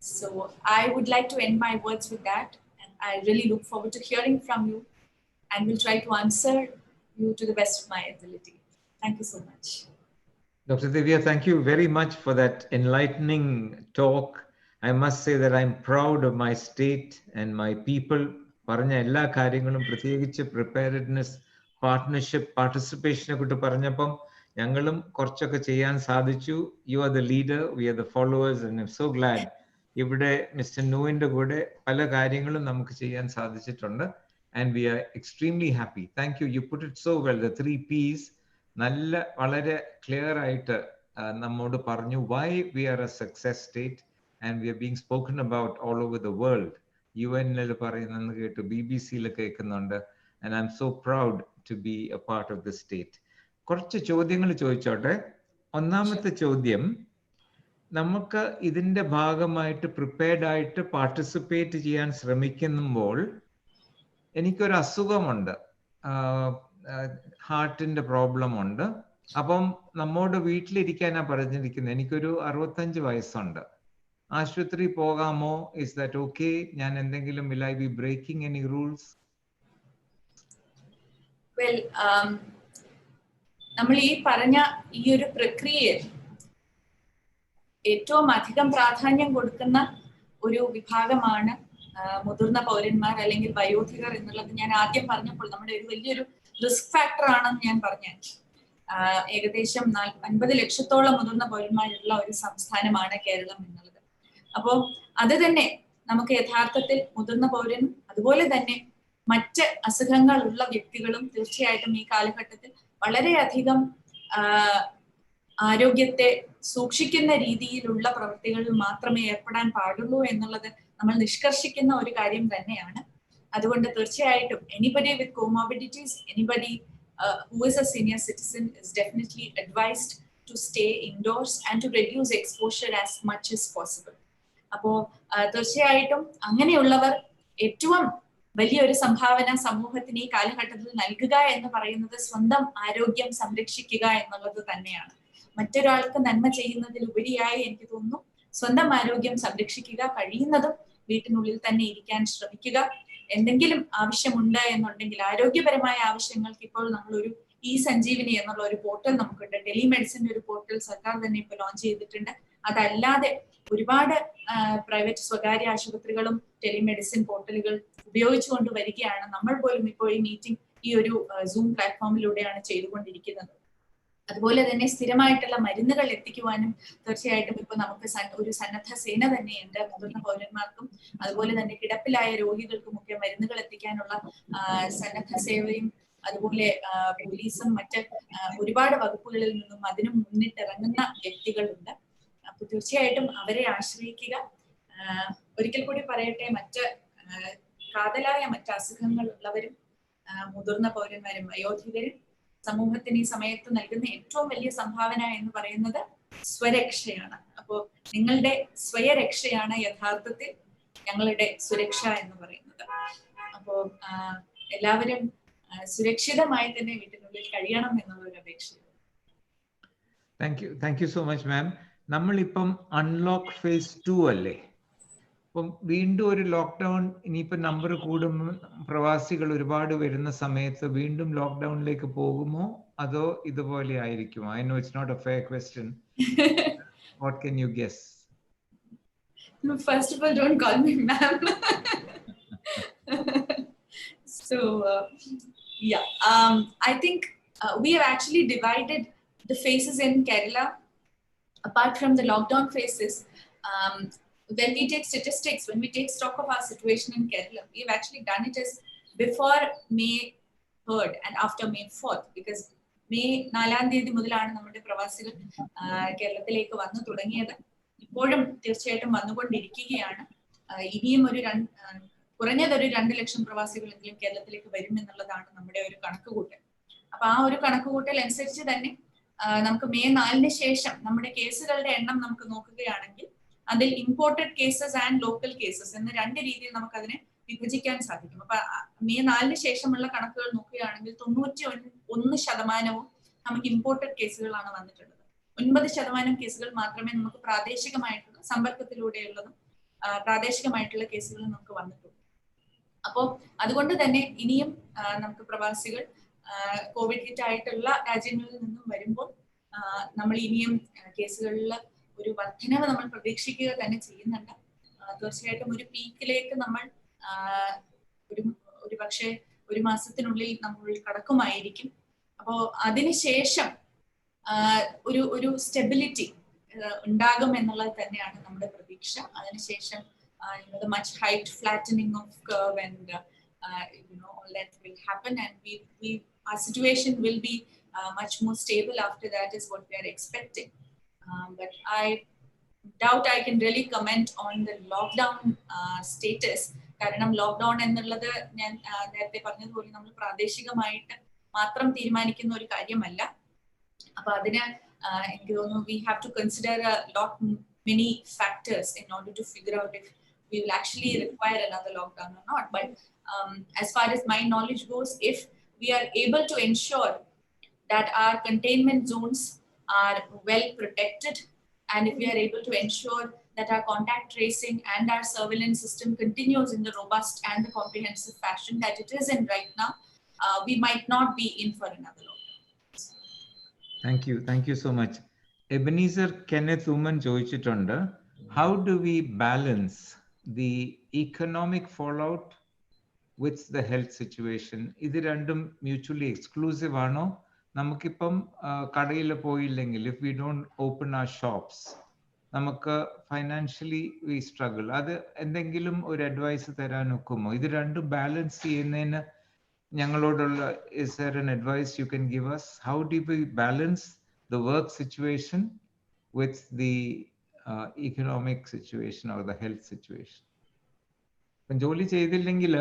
So I would like to end my words with that. And I really look forward to hearing from you and will try to answer you to the best of my ability. Thank you so much. Dr. Divya, thank you very much for that enlightening talk. I must say that I'm proud of my state and my people. പറഞ്ഞ എല്ലാ കാര്യങ്ങളും പ്രത്യേകിച്ച് preparedness, partnership, പാർട്ടിസിപ്പേഷനെ കുറിച്ച് പറഞ്ഞപ്പം ഞങ്ങളും കുറച്ചൊക്കെ ചെയ്യാൻ സാധിച്ചു. You are the leader, we are the followers, and I'm so glad. ഇവിടെ മിസ്റ്റർ നൂവിൻ്റെ കൂടെ പല കാര്യങ്ങളും നമുക്ക് ചെയ്യാൻ സാധിച്ചിട്ടുണ്ട്. And we are extremely happy. Thank you. You put it so well. The 3 Ps വളരെ ക്ലിയർ ആയിട്ട് നമ്മോട് പറഞ്ഞു why we are a success state and we are being spoken about all over the world. UN-ൽ പറയുന്നത് കേട്ടു, BBC-ൽ കേൾക്കുന്നുണ്ട്, and I'm so proud to be a part of the state. കുറച്ച് ചോദ്യങ്ങൾ ചോദിച്ചോട്ടെ. ഒന്നാമത്തെ ചോദ്യം, നമുക്ക് ഇതിൻ്റെ ഭാഗമായിട്ട് പ്രിപ്പയർഡ് ആയിട്ട് പാർട്ടിസിപ്പേറ്റ് ചെയ്യാൻ ശ്രമിക്കുമ്പോൾ എനിക്കൊരു അസുഖമുണ്ട്, ഹാർട്ടിൻ്റെ പ്രോബ്ലം ഉണ്ട്. അപ്പം നമ്മോട് വീട്ടിലിരിക്കാനാണ് പറഞ്ഞിരിക്കുന്നത്. എനിക്കൊരു 65 വയസ്സുണ്ട്. ആശുപത്രി പോകാമോ? Is that okay? ഞാൻ എന്തെങ്കിലും will I be breaking any rules? Well, നമ്മൾ ഈ പറഞ്ഞ ഈ ഒരു പ്രക്രിയയിൽ ഏറ്റവും അധികം പ്രാധാന്യം കൊടുക്കുന്ന ഒരു വിഭാഗമാണ് മുതിർന്ന പൗരന്മാർ അല്ലെങ്കിൽ വയോധികർ എന്നുള്ളത് ഞാൻ ആദ്യം പറഞ്ഞപ്പോൾ നമ്മുടെ ഒരു വലിയൊരു റിസ്ക് ഫാക്ടർ ആണെന്ന് ഞാൻ പറഞ്ഞു. ഏകദേശം 50 ലക്ഷത്തോളം മുതിർന്ന പൗരന്മാരുള്ള ഒരു സംസ്ഥാനമാണ് കേരളം എന്നുള്ളത്. അപ്പോൾ അത് തന്നെ നമുക്ക് യഥാർത്ഥത്തിൽ മുതിർന്ന പൗരനും അതുപോലെ തന്നെ മറ്റ് അസുഖങ്ങളുള്ള വ്യക്തികളും തീർച്ചയായിട്ടും ഈ കാലഘട്ടത്തിൽ വളരെയധികം ആരോഗ്യത്തെ സൂക്ഷിക്കുന്ന രീതിയിലുള്ള പ്രവൃത്തികളിൽ മാത്രമേ ഏർപ്പെടാൻ പാടുള്ളൂ എന്നുള്ളത് നമ്മൾ നിഷ്കർഷിക്കുന്ന ഒരു കാര്യം തന്നെയാണ്. അതുകൊണ്ട് തീർച്ചയായിട്ടും anybody with comorbidities, anybody who is a senior citizen is definitely advised to stay indoors and to reduce exposure as much as possible. അപ്പോൾ തീർച്ചയായിട്ടും അങ്ങനെയുള്ളവർ ഏറ്റവും വലിയൊരു സംഭാവന സമൂഹത്തിന് ഈ കാലഘട്ടത്തിൽ നൽകുക എന്ന് പറയുന്നത് സ്വന്തം ആരോഗ്യം സംരക്ഷിക്കുക എന്നുള്ളത് തന്നെയാണ്. മറ്റൊരാൾക്ക് നന്മ ചെയ്യുന്നതിലുപരിയായി എനിക്ക് തോന്നുന്നു സ്വന്തം ആരോഗ്യം സംരക്ഷിക്കുക, കഴിയുന്നതും വീട്ടിനുള്ളിൽ തന്നെ ഇരിക്കാൻ ശ്രമിക്കുക. എന്തെങ്കിലും ആവശ്യമുണ്ട് എന്നുണ്ടെങ്കിൽ ആരോഗ്യപരമായ ആവശ്യങ്ങൾക്ക് ഇപ്പോൾ നമ്മളൊരു സഞ്ജീവനി എന്നുള്ള ഒരു പോർട്ടൽ നമുക്കുണ്ട്. ടെലിമെഡിസിന്റെ ഒരു പോർട്ടൽ സർക്കാർ തന്നെ ഇപ്പോൾ ലോഞ്ച് ചെയ്തിട്ടുണ്ട്. അതല്ലാതെ ഒരുപാട് പ്രൈവറ്റ് സ്വകാര്യ ആശുപത്രികളും ടെലിമെഡിസിൻ പോർട്ടലുകൾ ഉപയോഗിച്ചുകൊണ്ട് വരികയാണ്. നമ്മൾ പോലും ഇപ്പോൾ ഈ മീറ്റിംഗ് ഈ ഒരു സൂം പ്ലാറ്റ്ഫോമിലൂടെയാണ് ചെയ്തുകൊണ്ടിരിക്കുന്നത്. അതുപോലെ തന്നെ സ്ഥിരമായിട്ടുള്ള മരുന്നുകൾ എത്തിക്കുവാനും തീർച്ചയായിട്ടും ഇപ്പൊ നമുക്ക് ഒരു സന്നദ്ധ സേന തന്നെയുണ്ട്. മുതിർന്ന പൗരന്മാർക്കും അതുപോലെ തന്നെ കിടപ്പിലായ രോഗികൾക്കും ഒക്കെ മരുന്നുകൾ എത്തിക്കാനുള്ള സന്നദ്ധ സേവയും അതുപോലെ പോലീസും മറ്റ് ഒരുപാട് വകുപ്പുകളിൽ നിന്നും അതിനും മുന്നിട്ടിറങ്ങുന്ന വ്യക്തികളുണ്ട്. അപ്പൊ തീർച്ചയായിട്ടും അവരെ ആശ്രയിക്കുക. ഒരിക്കൽ കൂടി പറയട്ടെ, മറ്റ് കാതലായ മറ്റ് അസുഖങ്ങൾ ഉള്ളവരും മുതിർന്ന പൗരന്മാരും വയോധികരും സമൂഹത്തിന് ഈ സമയത്ത് നൽകുന്ന ഏറ്റവും വലിയ സംഭാവന എന്ന് പറയുന്നത് സ്വരക്ഷയാണ്. അപ്പോൾ നിങ്ങളുടെ സ്വയരക്ഷയാണ് യഥാർത്ഥത്തിൽ ഞങ്ങളുടെ സുരക്ഷ എന്ന് പറയുന്നത്. അപ്പോൾ എല്ലാവരും സുരക്ഷിതമായി തന്നെ വീട്ടിനുള്ളിൽ കഴിയണം എന്നുള്ള ഒരു അപേക്ഷയാണ്. Thank you so much ma'am. നമ്മളിപ്പം അൺലോക്ക് ഫേസ് 2 അല്ലേ? അപ്പം വീണ്ടും ഒരു ലോക്ക്ഡൗൺ, ഇനിയിപ്പോൾ നമ്പർ കൂടുമ്പോൾ പ്രവാസികൾ ഒരുപാട് വരുന്ന സമയത്ത് വീണ്ടും ലോക്ക്ഡൗണിലേക്ക് പോകുമോ അതോ ഇതുപോലെ ആയിരിക്കുമോ? I know it's not a fair question. What can you guess? First of all, don't call me ma'am. So yeah, I think we have actually divided the phases in Kerala apart from the lockdown phases. When we take statistics, when we take stock of our situation in Kerala, we've actually done it as before May 3rd and after May 4th, because May 4-ാം തീയതി മുതലാണ് നമ്മുടെ പ്രവാസികൾ കേരളത്തിലേക്ക് വന്നു തുടങ്ങിയത്. ഇപ്പോഴും തീർച്ചയായിട്ടും വന്നുകൊണ്ടിരിക്കുകയാണ്. ഇനിയും കുറഞ്ഞതൊരു 2 ലക്ഷം പ്രവാസികളെങ്കിലും കേരളത്തിലേക്ക് വരും എന്നുള്ളതാണ് നമ്മുടെ ഒരു കണക്കുകൂട്ടൽ. അപ്പൊ ആ ഒരു കണക്കുകൂട്ടൽ അനുസരിച്ച് തന്നെ നമുക്ക് May 4-ന് ശേഷം നമ്മുടെ കേസുകളുടെ എണ്ണം നമുക്ക് നോക്കുകയാണെങ്കിൽ അതിൽ imported cases and local cases എന്ന 2 രീതിയിൽ നമുക്ക് അതിനെ വിഭജിക്കാൻ സാധിക്കും. അപ്പൊ May 4-ന് ശേഷമുള്ള കണക്കുകൾ നോക്കുകയാണെങ്കിൽ 91% നമുക്ക് ഇമ്പോർട്ടഡ് കേസുകളാണ് വന്നിട്ടുള്ളത്. 9% കേസുകൾ മാത്രമേ നമുക്ക് പ്രാദേശികമായിട്ടുള്ള സമ്പർക്കത്തിലൂടെയുള്ളതും പ്രാദേശികമായിട്ടുള്ള കേസുകൾ നമുക്ക് വന്നിട്ടുള്ളൂ. അപ്പോൾ അതുകൊണ്ട് തന്നെ ഇനിയും നമുക്ക് പ്രവാസികൾ കോവിഡ് ഹിറ്റ് ആയിട്ടുള്ള രാജ്യങ്ങളിൽ നിന്നും വരുമ്പോൾ നമ്മൾ ഇനിയും കേസുകളിൽ ഒരു വർധനവ് നമ്മൾ പ്രതീക്ഷിക്കുക തന്നെ ചെയ്യുന്നുണ്ട്. തീർച്ചയായിട്ടും ഒരു പീക്കിലേക്ക് നമ്മൾ ഒരു പക്ഷേ 1 മാസത്തിനുള്ളിൽ നമ്മൾ കടക്കുമായിരിക്കും. അപ്പോൾ അതിനുശേഷം ഒരു സ്റ്റെബിലിറ്റി ഉണ്ടാകും എന്നുള്ളത് തന്നെയാണ് നമ്മുടെ പ്രതീക്ഷ. അതിനുശേഷം the much height flattening of curve and all that will happen, and our situation will be much more stable after that is what we are expecting. But doubt I can really comment on the lockdown status. കാരണം lockdown എന്നുള്ളത് ഞാൻ നേരത്തെ പറഞ്ഞതുപോലെ നമ്മൾ പ്രാദേശികമായിട്ട് മാത്രം തീരുമാനിക്കുന്ന ഒരു കാര്യമല്ല. അപ്പൊ അതിന് എനിക്ക് തോന്നുന്നു we have to consider a lot many factors in order to figure out if we will actually require another lockdown or not. But as far as my knowledge goes, if we are able to ensure that our containment zones are well protected, and if we are able to ensure that our contact tracing and our surveillance system continues in the robust and the comprehensive fashion that it is in right now, we might not be in for another lockdown. Thank you so much. Ebenezer Kenneth Uman ചോദിച്ചിട്ടുണ്ട്, how do we balance the economic fallout with the health situation? ഇത് രണ്ടും mutually exclusive ആണോ? നമുക്കിപ്പം കടയിൽ പോയില്ലെങ്കിൽ, if we don't open our shops, നമുക്ക് financially V struggle. അത് എന്തെങ്കിലും ഒരു അഡ്വൈസ് തരാൻ ഒക്കുമോ? ഇത് രണ്ടും ബാലൻസ് ചെയ്യുന്നതിന് ഞങ്ങളോടുള്ള is there an advice you can give us? How do we balance the work situation with the economic situation or the health situation? ഇപ്പം ജോലി ചെയ്തില്ലെങ്കിൽ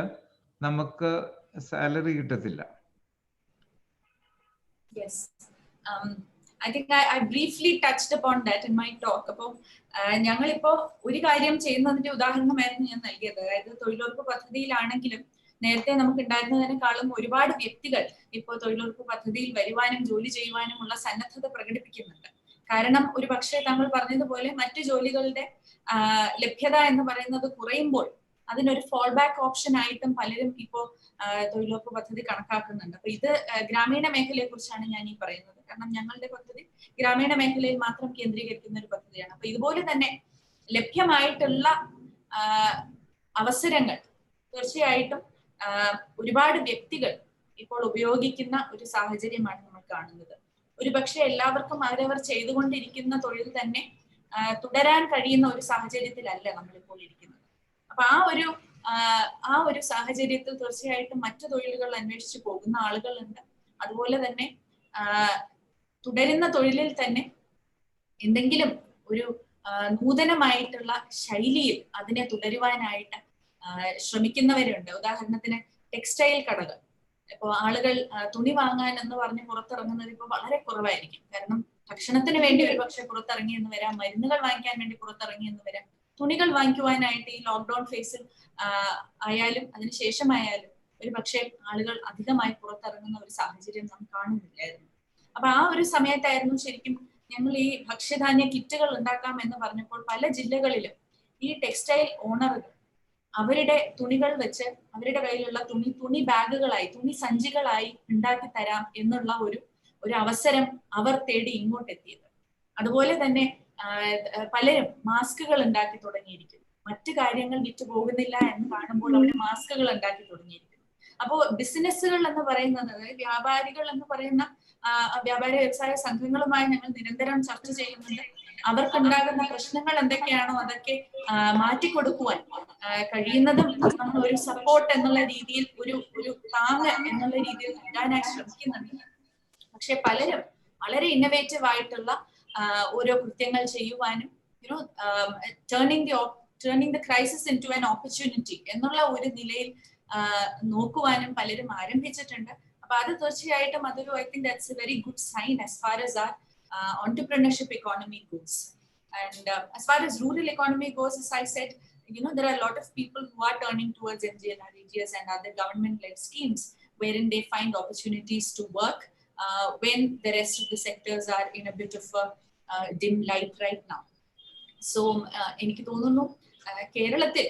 നമുക്ക് സാലറി കിട്ടത്തില്ല. Yes. I think I briefly touched upon that in my talk. അപ്പോൾ ഞങ്ങളിപ്പോ ഒരു കാര്യം ചെയ്യുന്നതിന്റെ ഉദാഹരണമായിരുന്നു ഞാൻ നൽകിയത്. അതായത് തൊഴിലുറപ്പ് പദ്ധതിയിലാണെങ്കിലും നേരത്തെ നമുക്ക് ഉണ്ടായിരുന്നതിനേക്കാളും ഒരുപാട് വ്യക്തികൾ ഇപ്പോൾ തൊഴിലുറപ്പ് പദ്ധതിയിൽ വരുവാനും ജോലി ചെയ്യുവാനുമുള്ള സന്നദ്ധത പ്രകടിപ്പിക്കുന്നുണ്ട്. കാരണം ഒരു പക്ഷേ താങ്കൾ പറഞ്ഞതുപോലെ മറ്റു ജോലികളുടെ ലഭ്യത എന്ന് പറയുന്നത് കുറയുമ്പോൾ അതിനൊരു ഫോൾ ബാക്ക് ഓപ്ഷൻ ആയിട്ടും പലരും ഇപ്പോ തൊഴിലുറപ്പ് പദ്ധതി കണക്കാക്കുന്നുണ്ട്. അപ്പൊ ഇത് ഗ്രാമീണ മേഖലയെ കുറിച്ചാണ് ഞാൻ ഈ പറയുന്നത്. കാരണം ഞങ്ങളുടെ പദ്ധതി ഗ്രാമീണ മേഖലയിൽ മാത്രം കേന്ദ്രീകരിക്കുന്ന ഒരു പദ്ധതിയാണ്. അപ്പൊ ഇതുപോലെ തന്നെ ലഭ്യമായിട്ടുള്ള അവസരങ്ങൾ തീർച്ചയായിട്ടും ഒരുപാട് വ്യക്തികൾ ഇപ്പോൾ ഉപയോഗിക്കുന്ന ഒരു സാഹചര്യമാണ് നമ്മൾ കാണുന്നത്. ഒരു പക്ഷെ എല്ലാവർക്കും അവരവർ ചെയ്തുകൊണ്ടിരിക്കുന്ന തൊഴിൽ തന്നെ തുടരാൻ കഴിയുന്ന ഒരു സാഹചര്യത്തിലല്ല നമ്മളിപ്പോൾ ഇരിക്കുന്നത്. അപ്പൊ ആ ഒരു സാഹചര്യത്തിൽ തീർച്ചയായിട്ടും മറ്റു തൊഴിലുകൾ അന്വേഷിച്ച് പോകുന്ന ആളുകളുണ്ട്. അതുപോലെ തന്നെ തുടരുന്ന തൊഴിലിൽ തന്നെ എന്തെങ്കിലും ഒരു നൂതനമായിട്ടുള്ള ശൈലിയിൽ അതിനെ തുടരുവാനായിട്ട് ശ്രമിക്കുന്നവരുണ്ട്. ഉദാഹരണത്തിന് ടെക്സ്റ്റൈൽ കടകൾ. ഇപ്പൊ ആളുകൾ തുണി വാങ്ങാൻ എന്ന് പറഞ്ഞ് പുറത്തിറങ്ങുന്നത് ഇപ്പൊ വളരെ കുറവായിരിക്കും. കാരണം ഭക്ഷണത്തിന് വേണ്ടി ഒരു പക്ഷെ പുറത്തിറങ്ങി എന്ന് വരാം, മരുന്നുകൾ വാങ്ങിക്കാൻ വേണ്ടി പുറത്തിറങ്ങി എന്ന് വരാം, തുണികൾ വാങ്ങിക്കുവാനായിട്ട് ഈ ലോക്ക്ഡൌൺ ഫേസിൽ ആയാലും അതിനുശേഷമായാലും ഒരു പക്ഷേ ആളുകൾ അധികമായി പുറത്തിറങ്ങുന്ന ഒരു സാഹചര്യം നാം കാണുന്നില്ലായിരുന്നു. അപ്പൊ ആ ഒരു സമയത്തായിരുന്നു ശരിക്കും ഞങ്ങൾ ഈ ഭക്ഷ്യധാന്യ കിറ്റുകൾ ഉണ്ടാക്കാം എന്ന് പറഞ്ഞപ്പോൾ പല ജില്ലകളിലും ഈ ടെക്സ്റ്റൈൽ ഓണറുകൾ അവരുടെ തുണികൾ വെച്ച് അവരുടെ കയ്യിലുള്ള തുണി ബാഗുകളായി, തുണി സഞ്ചികളായി ഉണ്ടാക്കി തരാം എന്നുള്ള ഒരു അവസരം അവർ തേടി ഇങ്ങോട്ടെത്തിയത്. അതുപോലെ തന്നെ പലരും മാസ്കുകൾ ഉണ്ടാക്കി തുടങ്ങിയിരിക്കുന്നു. മറ്റു കാര്യങ്ങൾ വിറ്റ് പോകുന്നില്ല എന്ന് കാണുമ്പോൾ അവിടെ മാസ്കുകൾ ഉണ്ടാക്കി തുടങ്ങിയിരിക്കുന്നു. അപ്പോൾ ബിസിനസ്സുകൾ എന്ന് പറയുന്നത്, വ്യാപാരികൾ എന്ന് പറയുന്ന വ്യാപാര വ്യവസായ സംഘങ്ങളുമായി ഞങ്ങൾ നിരന്തരം ചർച്ച ചെയ്യുന്നുണ്ട്. അവർക്കുണ്ടാകുന്ന പ്രശ്നങ്ങൾ എന്തൊക്കെയാണോ അതൊക്കെ മാറ്റിക്കൊടുക്കുവാൻ കഴിയുന്നതും നമ്മൾ ഒരു സപ്പോർട്ട് എന്നുള്ള രീതിയിൽ ഒരു താങ്ങ് എന്നുള്ള രീതിയിൽ നൽകാനായി ശ്രമിക്കുന്നുണ്ട്. പക്ഷെ പലരും വളരെ ഇന്നോവേറ്റീവ് ആയിട്ടുള്ള ഓരോ കൃത്യങ്ങൾ ചെയ്യുവാനും turning the crisis into an opportunity എന്നുള്ള ഒരു നിലയിൽ നോക്കുവാനും പലരും ആരംഭിച്ചിട്ടുണ്ട്. അപ്പൊ അത് തീർച്ചയായിട്ടും അതൊരു I think that's a very good sign as far as our entrepreneurship economy goes. And as far as rural economy goes, as I said, there are a lot of people who are turning towards NGNREGS and other government-led schemes wherein they find opportunities to work when the rest of the sectors are in a bit of a dim light right now. So എനിക്ക് തോന്നുന്നു കേരളത്തിൽ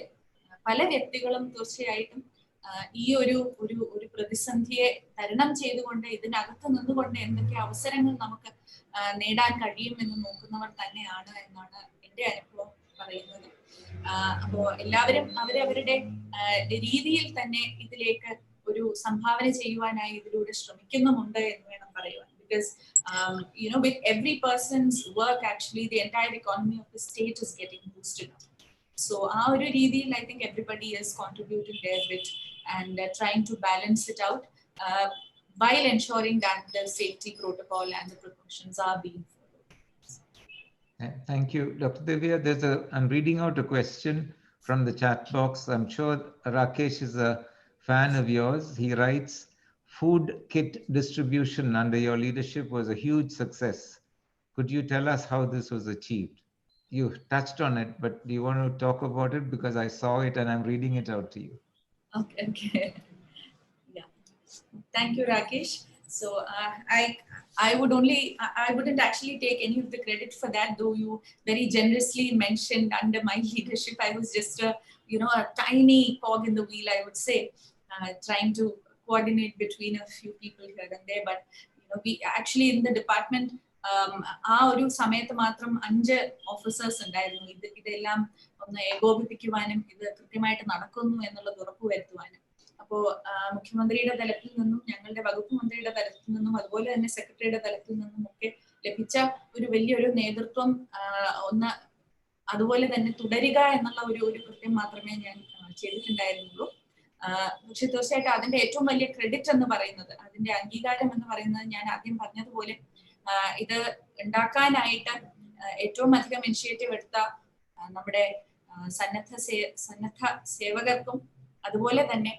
പല വ്യക്തികളും തീർച്ചയായിട്ടും ഈ ഒരു പ്രതിസന്ധിയെ തരണം ചെയ്തുകൊണ്ട് ഇതിനകത്ത് നിന്നുകൊണ്ട് എന്തൊക്കെ അവസരങ്ങൾ നമുക്ക് നേടാൻ കഴിയുമെന്ന് നോക്കുന്നവർ തന്നെയാണ് എന്നാണ് എൻ്റെ അനുഭവം പറയുന്നത്. അപ്പോ എല്ലാവരും അവരവരുടെ രീതിയിൽ തന്നെ ഇതിലേക്ക് ഒരു സംഭാവന ചെയ്യുവാനായി ഇതിലൂടെ ശ്രമിക്കുന്നുമുണ്ട് എന്ന് വേണം പറയുവാൻ. Because with every person's work actually the entire economy of the state is getting boosted up. So ആ ഒരു രീതിയിൽ I think everybody is contributing their bit and trying to balance it out while ensuring that the safety protocol and the precautions are being followed. Thank you, Dr. Divya. I'm reading out a question from the chat box. I'm sure Rakesh is a fan of yours. He writes, food kit distribution under your leadership was a huge success. Could you tell us how this was achieved? You touched on it, but do you want to talk about it? Because I saw it and I'm reading it out to you. Okay. Yeah. Thank you, Rakesh. So I wouldn't actually take any of the credit for that, though you very generously mentioned under my leadership. I was just a tiny cog in the wheel, I would say, trying to coordinate between a few people here and there. But we actually in the department, ആ ഒരു സമയത്ത് മാത്രം 5 officers ഉണ്ടായിരുന്നു. ഇതെല്ലാം ഒന്ന് ഏകോപിപ്പിക്കുവാനും ഇത് കൃത്യമായിട്ട് നടക്കുന്നു എന്നുള്ളത് ഉറപ്പുവരുത്തുവാനും. അപ്പോൾ മുഖ്യമന്ത്രിയുടെ തലത്തിൽ നിന്നും ഞങ്ങളുടെ വകുപ്പ് മന്ത്രിയുടെ തലത്തിൽ നിന്നും അതുപോലെ തന്നെ സെക്രട്ടറിയുടെ തലത്തിൽ നിന്നും ഒക്കെ ലഭിച്ച ഒരു വലിയൊരു നേതൃത്വം ഒന്ന് അതുപോലെ തന്നെ തുടരുക എന്നുള്ള ഒരു കൃത്യം മാത്രമേ ഞാൻ ചെയ്തിട്ടുണ്ടായിരുന്നുള്ളൂ. പക്ഷെ തീർച്ചയായിട്ടും അതിന്റെ ഏറ്റവും വലിയ ക്രെഡിറ്റ് എന്ന് പറയുന്നത്, അതിന്റെ അംഗീകാരം എന്ന് പറയുന്നത്, ഞാൻ ആദ്യം പറഞ്ഞതുപോലെ ഇത് ഉണ്ടാക്കാനായിട്ട് ഏറ്റവും അധികം ഇനിഷ്യേറ്റീവ് എടുത്ത നമ്മുടെ സന്നദ്ധ സേവകർക്കും അതുപോലെ തന്നെ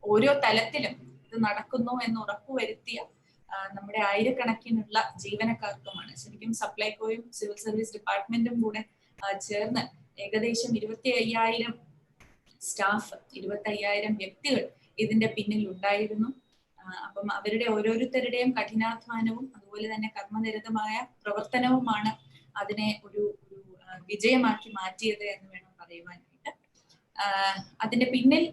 ഓരോ തലത്തിലും ഇത് നടക്കുന്നു എന്ന് ഉറപ്പുവരുത്തിയ നമ്മുടെ ആയിരക്കണക്കിനുള്ള ജീവനക്കാർക്കുമാണ്. ശരിക്കും സപ്ലൈകോയും സിവിൽ സർവീസ് ഡിപ്പാർട്ട്മെന്റും കൂടെ ചേർന്ന് ഏകദേശം 25,000 സ്റ്റാഫ്, 25,000 വ്യക്തികൾ ഇതിന്റെ പിന്നിൽ ഉണ്ടായിരുന്നു. അപ്പം അവരുടെ ഓരോരുത്തരുടെയും കഠിനാധ്വാനവും അതുപോലെ തന്നെ കർമ്മനിരതമായ പ്രവർത്തനവുമാണ് അതിനെ ഒരു വിജയമാക്കി മാറ്റിയത് എന്ന് വേണം പറയുവാനായിട്ട്. അതിന്റെ പിന്നിൽ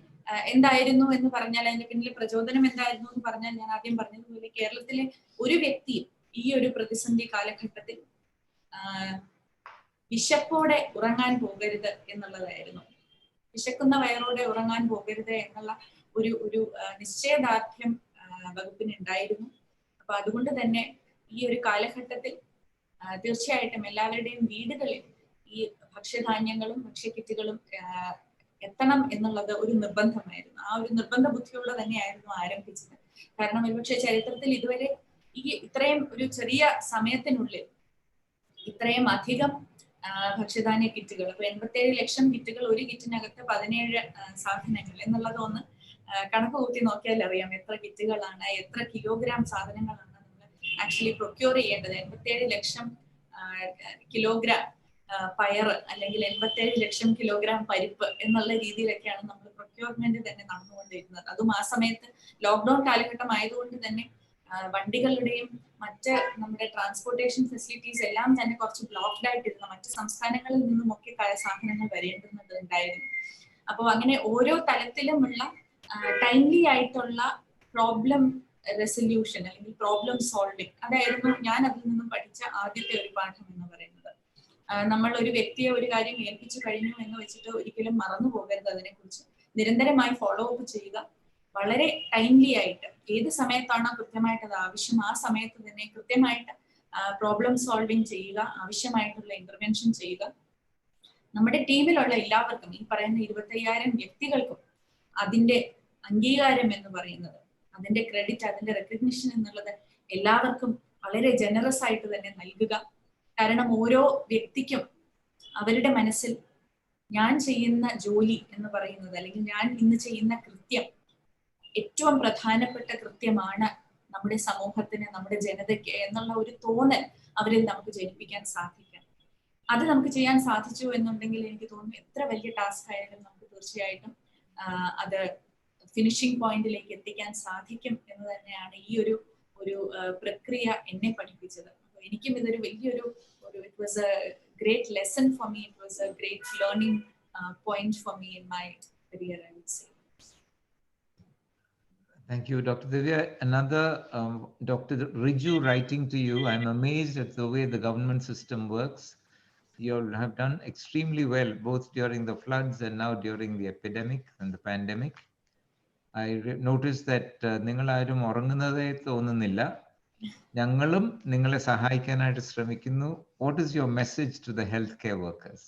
എന്തായിരുന്നു എന്ന് പറഞ്ഞാൽ, അതിന്റെ പിന്നിൽ പ്രചോദനം എന്തായിരുന്നു എന്ന് പറഞ്ഞാൽ, ഞാൻ ആദ്യം പറഞ്ഞതുപോലെ കേരളത്തിലെ ഒരു വ്യക്തിയും ഈ ഒരു പ്രതിസന്ധി കാലഘട്ടത്തിൽ വിശപ്പോടെ ഉറങ്ങാൻ പോകരുത് എന്നുള്ളതായിരുന്നു. വിശക്കുന്ന വയറോടെ ഉറങ്ങാൻ പോകരുത് എന്നുള്ള ഒരു നിശ്ചയദാർഢ്യം വകുപ്പിന് ഉണ്ടായിരുന്നു. അപ്പൊ അതുകൊണ്ട് തന്നെ ഈ ഒരു കാലഘട്ടത്തിൽ തീർച്ചയായിട്ടും എല്ലാവരുടെയും വീടുകളിൽ ഈ ഭക്ഷ്യധാന്യങ്ങളും ഭക്ഷ്യക്കിറ്റുകളും എത്തണം എന്നുള്ളത് ഒരു നിർബന്ധമായിരുന്നു. ആ ഒരു നിർബന്ധ ബുദ്ധിയോടെ തന്നെയായിരുന്നു ആരംഭിച്ചത്. കാരണം ഒരുപക്ഷെ ചരിത്രത്തിൽ ഇതുവരെ ഇത്രയും ഒരു ചെറിയ സമയത്തിനുള്ളിൽ ഇത്രയും അധികം ഭക്ഷ്യധാന്യ കിറ്റുകൾ, അപ്പൊ 87 ലക്ഷം കിറ്റുകൾ, ഒരു കിറ്റിനകത്ത് 17 സാധനങ്ങൾ എന്നുള്ളത് ഒന്ന് കണക്ക് കൂട്ടി നോക്കിയാൽ അറിയാം എത്ര കിറ്റുകളാണ്, എത്ര കിലോഗ്രാം സാധനങ്ങളാണ് നമ്മൾ ആക്ച്വലി പ്രൊക്യൂർ ചെയ്യേണ്ടത്. 87 ലക്ഷം കിലോഗ്രാം പയറ് അല്ലെങ്കിൽ 87 ലക്ഷം കിലോഗ്രാം പരിപ്പ് എന്നുള്ള രീതിയിലൊക്കെയാണ് നമ്മൾ പ്രൊക്യൂർമെന്റ് തന്നെ നടന്നുകൊണ്ടിരുന്നത്. അതും ആ സമയത്ത് ലോക്ക്ഡൌൺ കാലഘട്ടം ആയതുകൊണ്ട് തന്നെ വണ്ടികളുടെയും മറ്റ് നമ്മുടെ ട്രാൻസ്പോർട്ടേഷൻ ഫെസിലിറ്റീസ് എല്ലാം തന്നെ കുറച്ച് ബ്ലോക്ക്ഡ് ആയിട്ടിരുന്നു. മറ്റ് സംസ്ഥാനങ്ങളിൽ നിന്നുമൊക്കെ സാധനങ്ങൾ വരേണ്ടുന്നുണ്ടായിരുന്നു. അപ്പോൾ അങ്ങനെ ഓരോ തലത്തിലുമുള്ള ടൈംലി ആയിട്ടുള്ള പ്രോബ്ലം റെസൊല്യൂഷൻ അല്ലെങ്കിൽ പ്രോബ്ലം സോൾവിങ്, അതായിരുന്നു ഞാൻ അതിൽ നിന്നും പഠിച്ച ആദ്യത്തെ ഒരു പാഠം എന്ന് പറയുന്നത്. നമ്മൾ ഒരു വ്യക്തിയെ ഒരു കാര്യം ഏൽപ്പിച്ചു കഴിഞ്ഞു എന്ന് വെച്ചിട്ട് ഒരിക്കലും മറന്നു പോകരുത്. അതിനെക്കുറിച്ച് നിരന്തരമായി ഫോളോ അപ്പ് ചെയ്യുക. വളരെ ടൈംലി ആയിട്ട് ഏത് സമയത്താണോ കൃത്യമായിട്ട് അത് ആവശ്യം ആ സമയത്ത് തന്നെ കൃത്യമായിട്ട് പ്രോബ്ലം സോൾവിങ് ചെയ്യുക, ആവശ്യമായിട്ടുള്ള ഇന്റർവെൻഷൻ ചെയ്യുക. നമ്മുടെ ടീമിലുള്ള എല്ലാവർക്കും, ഈ പറയുന്ന 25,000 വ്യക്തികൾക്കും അതിന്റെ അംഗീകാരം എന്ന് പറയുന്നത്, അതിന്റെ ക്രെഡിറ്റ്, അതിന്റെ റെക്കഗ്നിഷൻ എന്നുള്ളത് എല്ലാവർക്കും വളരെ ജനറസ് ആയിട്ട് തന്നെ നൽകുക. കാരണം ഓരോ വ്യക്തിക്കും അവരുടെ മനസ്സിൽ ഞാൻ ചെയ്യുന്ന ജോലി എന്ന് പറയുന്നത്, അല്ലെങ്കിൽ ഞാൻ ഇന്ന് ചെയ്യുന്ന കൃത്യം ഏറ്റവും പ്രധാനപ്പെട്ട കൃത്യമാണ് നമ്മുടെ സമൂഹത്തിന്, നമ്മുടെ ജനതയ്ക്ക് എന്നുള്ള ഒരു തോന്നൽ അവരിൽ നമുക്ക് ജനിപ്പിക്കാൻ സാധിക്കണം. അത് നമുക്ക് ചെയ്യാൻ സാധിച്ചു എന്നുണ്ടെങ്കിൽ എനിക്ക് തോന്നുന്നു എത്ര വലിയ ടാസ്ക് ആയാലും നമുക്ക് തീർച്ചയായിട്ടും അത് ഫിനിഷിംഗ് പോയിന്റിലേക്ക് എത്തിക്കാൻ സാധിക്കും എന്ന് തന്നെയാണ് ഈ ഒരു പ്രക്രിയ എന്നെ പഠിപ്പിച്ചത്. അപ്പൊ എനിക്കും ഇതൊരു വലിയൊരു it was a great lesson for me. It was a great learning point for me in my career, I would say. Thank you, Dr. Divya. Another Dr. Riju writing to you, I'm amazed at the way the government system works. You all have done extremely well, both during the floods and now during the epidemic and the pandemic. I noticed that നിങ്ങളാരും ഉറങ്ങുന്നതേ തോന്നുന്നില്ല. ഞങ്ങളും നിങ്ങളെ സഹായിക്കാനായിട്ട് ശ്രമിക്കുന്നു. What is your message to the healthcare workers?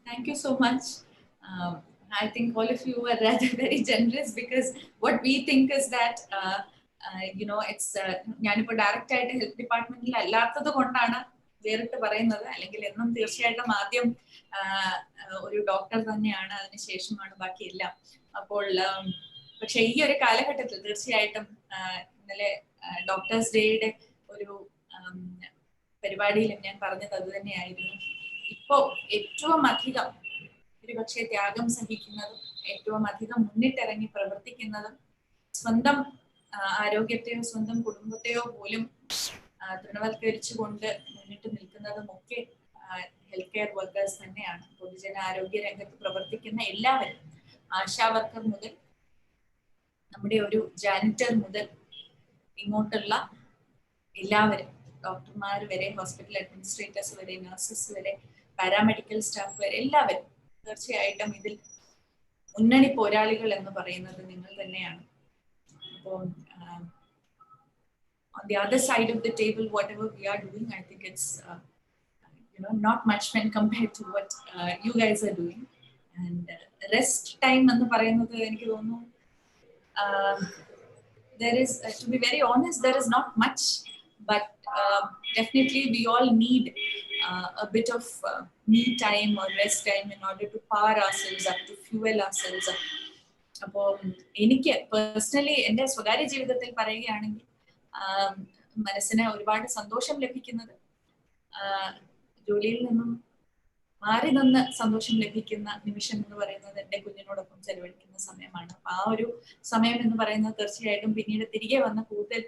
Thank you so much. I think all of you are rather very generous, because what we think is that it's ഞാനിപ്പോൾ direct ആയിട്ട് health ഡിപ്പാർട്ട്മെന്റിൽ അല്ലാത്തത് കൊണ്ടാണ് വേറിട്ട് പറയുന്നത്. അല്ലെങ്കിൽ എന്നും തീർച്ചയായിട്ടും ആദ്യം ഒരു ഡോക്ടർ തന്നെയാണ്, അതിനുശേഷമാണ് ബാക്കിയെല്ലാം. അപ്പോൾ പക്ഷെ ഈ ഒരു കാലഘട്ടത്തിൽ തീർച്ചയായിട്ടും ഇന്നലെ ഡോക്ടേഴ്സ് ഡേയുടെ ഒരു പരിപാടിയിൽ ഞാൻ പറഞ്ഞത് അത് തന്നെയായിരുന്നു. ഇപ്പോ ഏറ്റവും അധികം ഒരുപക്ഷെ ത്യാഗം സഹിക്കുന്നതും ഏറ്റവും അധികം മുന്നിട്ടിറങ്ങി പ്രവർത്തിക്കുന്നതും സ്വന്തം ആരോഗ്യത്തെയോ സ്വന്തം കുടുംബത്തെയോ പോലും തൃണവൽക്കരിച്ചുകൊണ്ട് മുന്നിട്ട് നിൽക്കുന്നതും ഒക്കെ ഹെൽത്ത് കെയർ വർക്കേഴ്സ് തന്നെയാണ്. പൊതുജന ആരോഗ്യ രംഗത്ത് പ്രവർത്തിക്കുന്ന എല്ലാവരും, ആശാ വർക്കർ മുതൽ നമ്മുടെ ഒരു ജാനിറ്റർ മുതൽ ഇങ്ങോട്ടുള്ള എല്ലാവരും, ഡോക്ടർമാർ വരെ, ഹോസ്പിറ്റൽ അഡ്മിനിസ്ട്രേറ്റേഴ്സ് വരെ, നഴ്സസ് വരെ, പാരാമെഡിക്കൽ സ്റ്റാഫ് വരെ എല്ലാവരും തീർച്ചയായിട്ടും ഇതിൽ മുന്നണി പോരാളികൾ എന്ന് പറയുന്നത് നിങ്ങൾ തന്നെയാണ്. അപ്പോൾ on the other side of the table, whatever we are doing, I think it's not much when compared to what you guys are doing. And rest time എന്ന് പറയുന്നത് എനിക്ക് തോന്നുന്നു there is, to be very honest, there is not much, but definitely we all need a bit of me time or rest time in order to power ourselves up, to fuel ourselves up. അപ്പോൾ എനിക്ക് personally എൻ്റെ സ്വകാര്യ ജീവിതത്തിൽ പറയുകയാണെങ്കിൽ മനസ്സിന് ഒരുപാട് സന്തോഷം ലഭിക്കുന്നത് ജോലിയിൽ നിന്നും മാറി നിന്ന് സന്തോഷം ലഭിക്കുന്ന നിമിഷം എന്ന് പറയുന്നത് എൻ്റെ കുഞ്ഞിനോടൊപ്പം ചെലവഴിക്കുന്ന സമയമാണ്. അപ്പൊ ആ ഒരു സമയം എന്ന് പറയുന്നത് തീർച്ചയായിട്ടും പിന്നീട് തിരികെ വന്ന് കൂടുതൽ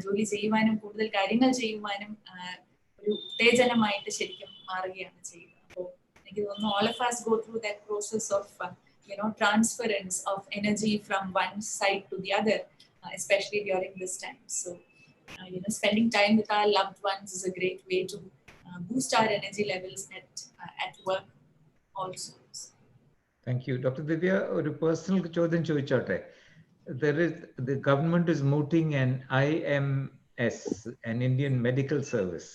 ജോലി ചെയ്യുവാനും കൂടുതൽ കാര്യങ്ങൾ ചെയ്യുവാനും ഒരു ഉത്തേജനമായിട്ട് ശരിക്കും മാറുകയാണ് ചെയ്യുന്നത്. അപ്പോൾ എനിക്ക് തോന്നുന്നു all of us go through that process of transference of energy from one side to the other, especially during this time. So spending time with our loved ones is a great way to boost our energy levels at work also. Thank you. Dr. Divya, ഒരു personal ചോദ്യം ചോദിച്ചോട്ടെ. The government is mooting an IMS, an Indian medical service.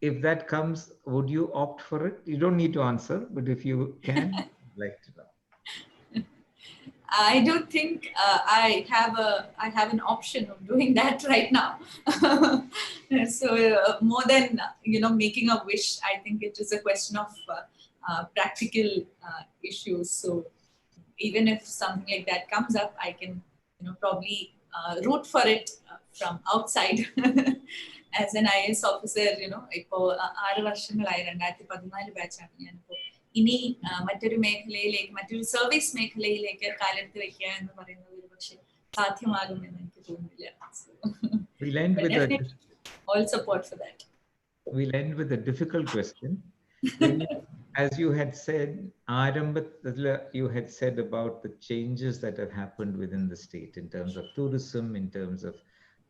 If that comes, would you opt for it? You don't need to answer, but if you can, I'd like to know. I don't think I have an option of doing that right now. So more than making a wish, I think it is a question of practical issues. So even if something like that comes up, I can probably root for it from outside. As an IAS officer, ഇപ്പോൾ 6 വർഷങ്ങളായി 2014 ബാച്ചാണ് ഞാനിപ്പോൾ. ഇനി മറ്റൊരു മേഖലയിലേക്ക്, മറ്റൊരു service മേഖലയിലേക്ക് കാലെടുത്ത് വെക്കുക എന്ന് പറയുന്നത് ഒരു പക്ഷെ സാധ്യമാകുമെന്ന് എനിക്ക് തോന്നുന്നില്ല. All support for that. We'll end with a difficult question. As you had said, you had said about the changes that have happened within the state in terms of tourism, in terms of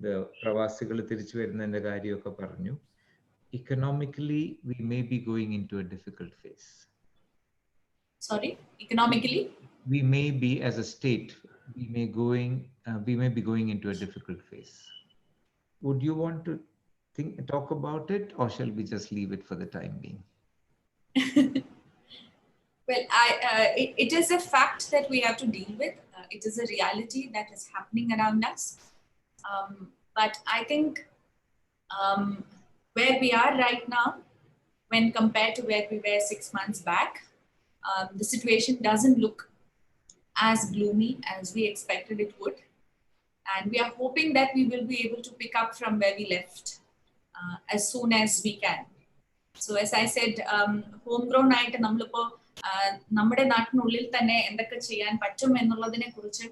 the pravasigal തിരിച്ചു വരുന്നതിന്റെ കാര്യമൊക്കെ പറഞ്ഞു. Economically, we may be going into a difficult phase. Sorry, economically? We may be, as a state, we may be going into a difficult phase. Would you want to talk about it, or shall we just leave it for the time being? Well, it is a fact that we have to deal with. It is a reality that is happening around us. But I think where we are right now, when compared to where we were 6 months back, the situation doesn't look as gloomy as we expected it would. And we are hoping that we will be able to pick up from where we left as soon as we can. So as I said, homegrown ആയിട്ട് നമ്മളിപ്പോൾ നമ്മുടെ നാട്ടിനുള്ളിൽ തന്നെ എന്തൊക്കെ ചെയ്യാൻ പറ്റും എന്നുള്ളതിനെ കുറിച്ച്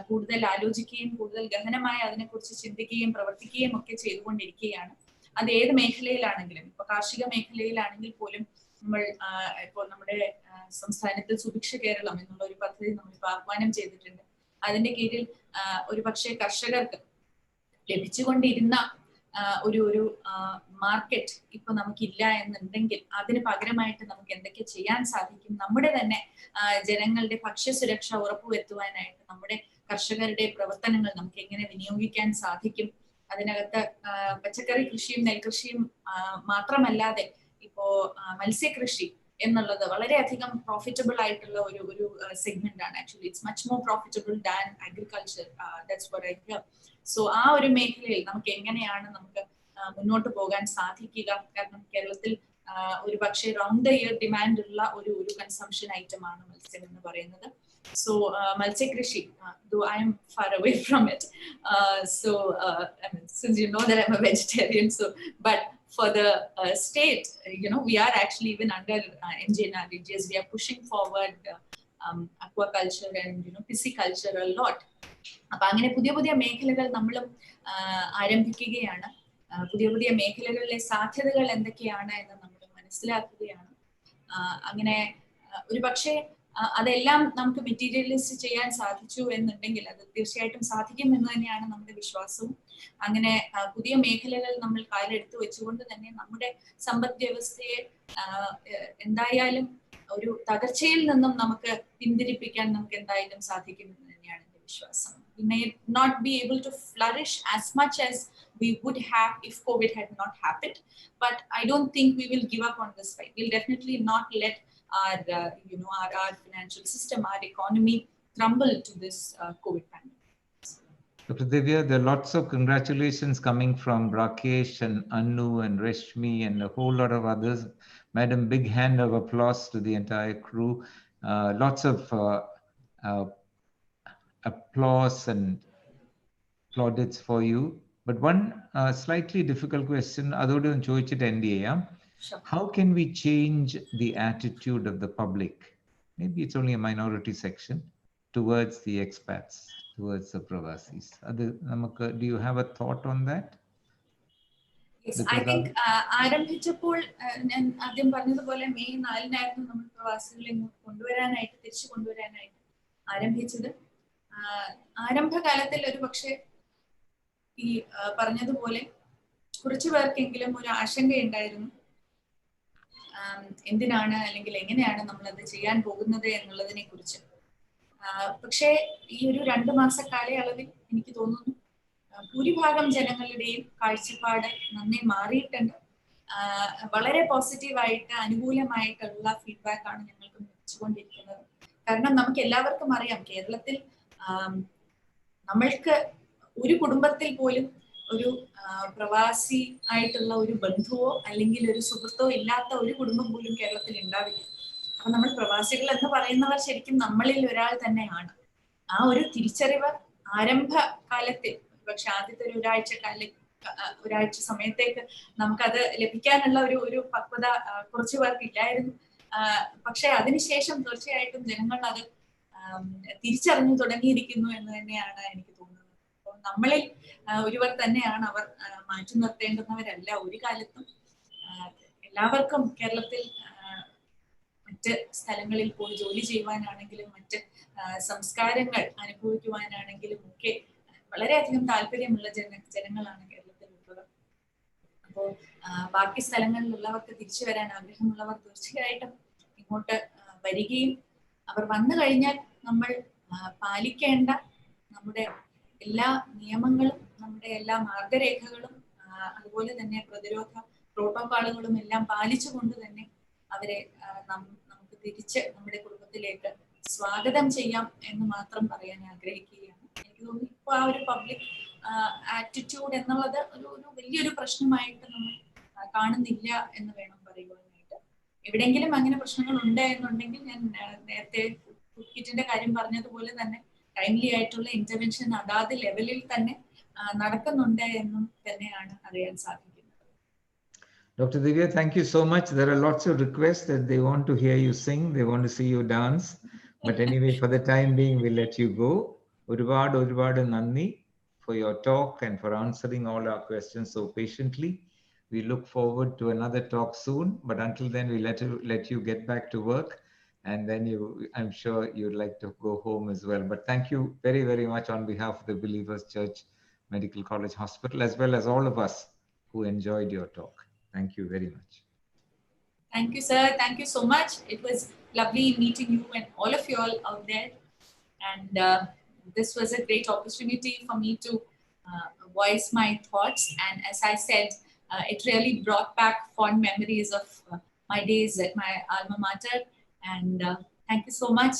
കൂടുതൽ ആലോചിക്കുകയും കൂടുതൽ ഗഹനമായി അതിനെക്കുറിച്ച് ചിന്തിക്കുകയും പ്രവർത്തിക്കുകയും ഒക്കെ ചെയ്തുകൊണ്ടിരിക്കുകയാണ്. അത് ഏത് മേഖലയിലാണെങ്കിലും, ഇപ്പൊ കാർഷിക മേഖലയിലാണെങ്കിൽ പോലും നമ്മൾ ഇപ്പോൾ നമ്മുടെ സംസ്ഥാനത്തിൽ സുഭിക്ഷ കേരളം എന്നുള്ള ഒരു പദ്ധതി നമ്മളിപ്പോൾ ആഹ്വാനം ചെയ്തിട്ടുണ്ട്. അതിന്റെ കീഴിൽ ഒരു പക്ഷേ കർഷകർക്ക് ലഭിച്ചുകൊണ്ടിരുന്ന ഒരു മാർക്കറ്റ് ഇപ്പൊ നമുക്കില്ല എന്നുണ്ടെങ്കിൽ അതിന് പകരമായിട്ട് നമുക്ക് എന്തൊക്കെ ചെയ്യാൻ സാധിക്കും, നമ്മുടെ തന്നെ ജനങ്ങളുടെ ഭക്ഷ്യസുരക്ഷ ഉറപ്പുവരുത്തുവാനായിട്ട് നമ്മുടെ കർഷകരുടെ പ്രവർത്തനങ്ങൾ നമുക്ക് എങ്ങനെ വിനിയോഗിക്കാൻ സാധിക്കും. അതിനകത്ത് പച്ചക്കറി കൃഷിയും നെൽകൃഷിയും മാത്രമല്ലാതെ ഇപ്പോ മത്സ്യകൃഷി എന്നുള്ളത് വളരെയധികം പ്രോഫിറ്റബിൾ ആയിട്ടുള്ള ഒരു സെഗ്മെന്റ് ആണ്. Actually it's much more profitable than agriculture. That's what I here. So ആ ഒരു മേഖലയിൽ നമുക്ക് എങ്ങനെയാണ് നമുക്ക് മുന്നോട്ട് പോകാൻ സാധിക്കുക? കാരണം കേരളത്തിൽ ഒരു പക്ഷേ റൗണ്ട് ദ ഇയർ ഡിമാൻഡ് ഉള്ള ഒരു കൺസംഷൻ ഐറ്റം ആണ് മത്സ്യം എന്ന് പറയുന്നത്. So മത്സ്യകൃഷി, though I am far away from it, so I mean, since you know that I'm a vegetarian, so but for the state, we are actually even under NGNRDGS, we are pushing forward aquaculture and pisciculture a lot. അപ്പൊ അങ്ങനെ പുതിയ പുതിയ മേഖലകൾ നമ്മളും ആരംഭിക്കുകയാണ്. പുതിയ പുതിയ മേഖലകളിലെ സാധ്യതകൾ എന്തൊക്കെയാണ് എന്ന് നമ്മൾ മനസ്സിലാക്കുകയാണ്. അങ്ങനെ ഒരു പക്ഷേ അതെല്ലാം നമുക്ക് മെറ്റീരിയലൈസ് ചെയ്യാൻ സാധിച്ചു എന്നുണ്ടെങ്കിൽ അത് തീർച്ചയായിട്ടും സാധിക്കും എന്ന് തന്നെയാണ് നമ്മുടെ വിശ്വാസവും. അങ്ങനെ പുതിയ മേഖലകൾ നമ്മൾ കാലെടുത്ത് വെച്ചുകൊണ്ട് തന്നെ നമ്മുടെ സമ്പദ് വ്യവസ്ഥയെ എന്തായാലും ഒരു തകർച്ചയിൽ നിന്നും നമുക്ക് പിന്തിരിപ്പിക്കാൻ നമുക്ക് എന്തായാലും സാധിക്കും എന്ന് തന്നെയാണ് എന്റെ വിശ്വാസം. We may not be able to flourish as much as we would have if COVID had not happened, but I don't think we will give up on this fight. We'll definitely not let our financial system, our economy crumble to this COVID pandemic. Dr. Divya, there are lots of congratulations coming from Rakesh and Anu and Reshmi and a whole lot of others. Madam, big hand of applause to the entire crew. Lots of applause and plaudits for you. But one slightly difficult question, Adodu Choichit NDA. Sure. How can we change the attitude of the public? Maybe it's only a minority section towards the expats, towards the Pravasis. Do you have a thought on that? Yes, I think ആരംഭിച്ചപ്പോൾ ഞാൻ ആദ്യം പറഞ്ഞതുപോലെ May 4-നായിരുന്നു നമ്മൾ പ്രവാസികളെ തിരിച്ചു കൊണ്ടുവരാനായിട്ട് ആരംഭിച്ചത്. ആരംഭകാലത്തിൽ ഒരു പക്ഷേ ഈ പറഞ്ഞതുപോലെ കുറച്ചു പേർക്കെങ്കിലും ഒരു ആശങ്കയുണ്ടായിരുന്നു. എന്തിനാണ് അല്ലെങ്കിൽ എങ്ങനെയാണ് നമ്മളത് ചെയ്യാൻ പോകുന്നത് എന്നുള്ളതിനെ കുറിച്ച്. പക്ഷേ ഈ ഒരു 2 മാസ കാലയളവിൽ എനിക്ക് തോന്നുന്നു ഭൂരിഭാഗം ജനങ്ങളുടെയും കാഴ്ചപ്പാട് നന്നേ മാറിയിട്ടുണ്ട്. വളരെ പോസിറ്റീവായിട്ട് അനുകൂലമായിട്ടുള്ള ഫീഡ്ബാക്ക് ആണ് ഞങ്ങൾക്ക് ലഭിച്ചുകൊണ്ടിരിക്കുന്നത്. കാരണം നമുക്ക് എല്ലാവർക്കും അറിയാം, കേരളത്തിൽ നമ്മൾക്ക് ഒരു കുടുംബത്തിൽ പോലും ഒരു പ്രവാസി ആയിട്ടുള്ള ഒരു ബന്ധുവോ അല്ലെങ്കിൽ ഒരു സുഹൃത്തോ ഇല്ലാത്ത ഒരു കുടുംബം പോലും കേരളത്തിൽ ഉണ്ടാവില്ല. അപ്പൊ നമ്മൾ പ്രവാസികൾ എന്ന് പറയുന്നവർ ശരിക്കും നമ്മളിൽ ഒരാൾ തന്നെയാണ്. ആ ഒരു തിരിച്ചറിവ് ആരംഭ കാലത്തിൽ, പക്ഷെ ആദ്യത്തെ ഒരാഴ്ച സമയത്തേക്ക് നമുക്കത് ലഭിക്കാനുള്ള ഒരു പക്വത കുറച്ചു പേർക്ക് ഇല്ലായിരുന്നു. പക്ഷെ അതിനുശേഷം തീർച്ചയായിട്ടും ജനങ്ങൾ അത് തിരിച്ചറിഞ്ഞു തുടങ്ങിയിരിക്കുന്നു എന്ന് തന്നെയാണ് എനിക്ക് തോന്നുന്നത്. അപ്പോൾ നമ്മളിൽ ഒരുവർ തന്നെയാണ് അവർ. മാറ്റി നിർത്തേണ്ടുന്നവരല്ല ഒരു കാലത്തും. എല്ലാവർക്കും കേരളത്തിൽ മറ്റ് സ്ഥലങ്ങളിൽ പോയി ജോലി ചെയ്യുവാനാണെങ്കിലും മറ്റ് സംസ്കാരങ്ങൾ അനുഭവിക്കുവാനാണെങ്കിലും ഒക്കെ വളരെയധികം താല്പര്യമുള്ള ജനങ്ങളാണ് കേരളത്തിലുള്ളത്. അപ്പോൾ ബാക്കി സ്ഥലങ്ങളിലുള്ളവർക്ക് തിരിച്ചു വരാൻ ആഗ്രഹമുള്ളവർ തീർച്ചയായിട്ടും ഇങ്ങോട്ട് വരികയും അവർ വന്നു കഴിഞ്ഞാൽ നമ്മൾ പാലിക്കേണ്ട നമ്മുടെ എല്ലാ നിയമങ്ങളും നമ്മുടെ എല്ലാ മാർഗരേഖകളും അതുപോലെ തന്നെ പ്രതിരോധ പ്രോട്ടോക്കോളുകളും എല്ലാം പാലിച്ചുകൊണ്ട് തന്നെ അവരെ നമുക്ക് തിരിച്ച് നമ്മുടെ കുടുംബത്തിലേക്ക് സ്വാഗതം ചെയ്യാം എന്ന് മാത്രം പറയാൻ ആഗ്രഹിക്കുകയാണ്. എനിക്ക് തോന്നുന്നു ഇപ്പൊ ആ ഒരു പബ്ലിക് ആറ്റിറ്റ്യൂഡ് എന്നുള്ളത് ഒരു വലിയൊരു പ്രശ്നമായിട്ട് നമ്മൾ കാണുന്നില്ല എന്ന് വേണം പറയുവാനായിട്ട്. എവിടെയെങ്കിലും അങ്ങനെ പ്രശ്നങ്ങൾ ഉണ്ട് എന്നുണ്ടെങ്കിൽ ഞാൻ നേരത്തെ ഫുഡ് കിറ്റിന്റെ കാര്യം പറഞ്ഞതുപോലെ തന്നെ ടൈംലി ആയിട്ടുള്ള ഇന്റർവെൻഷൻ അതാത് ലെവലിൽ തന്നെ നടക്കുന്നുണ്ട് എന്നും തന്നെയാണ് അറിയാൻ സാധിക്കുന്നത്. Dr. Divya, thank you so much. There are lots of requests that they want to hear you sing, they want to see you dance. But anyway, for the time being, we'll let you go. Uruvadu Nandi for your talk and for answering all our questions so patiently. We look forward to another talk soon. But until then, we let you get back to work. And then I'm sure you'd like to go home as well. But thank you very, very much on behalf of the Believers Church Medical College Hospital, as well as all of us who enjoyed your talk. Thank you very much. Thank you, sir. Thank you so much. It was lovely meeting you and all of you all out there. And this was a great opportunity for me to voice my thoughts. And as I said, it really brought back fond memories of my days at my alma mater. And thank you so much.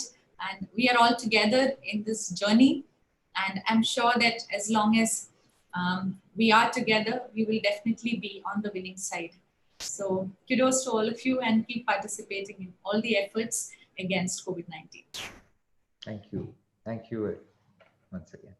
And we are all together in this journey. And I'm sure that as long as we are together, we will definitely be on the winning side. So kudos to all of you and keep participating in all the efforts against COVID-19. Thank you. Thank you once again.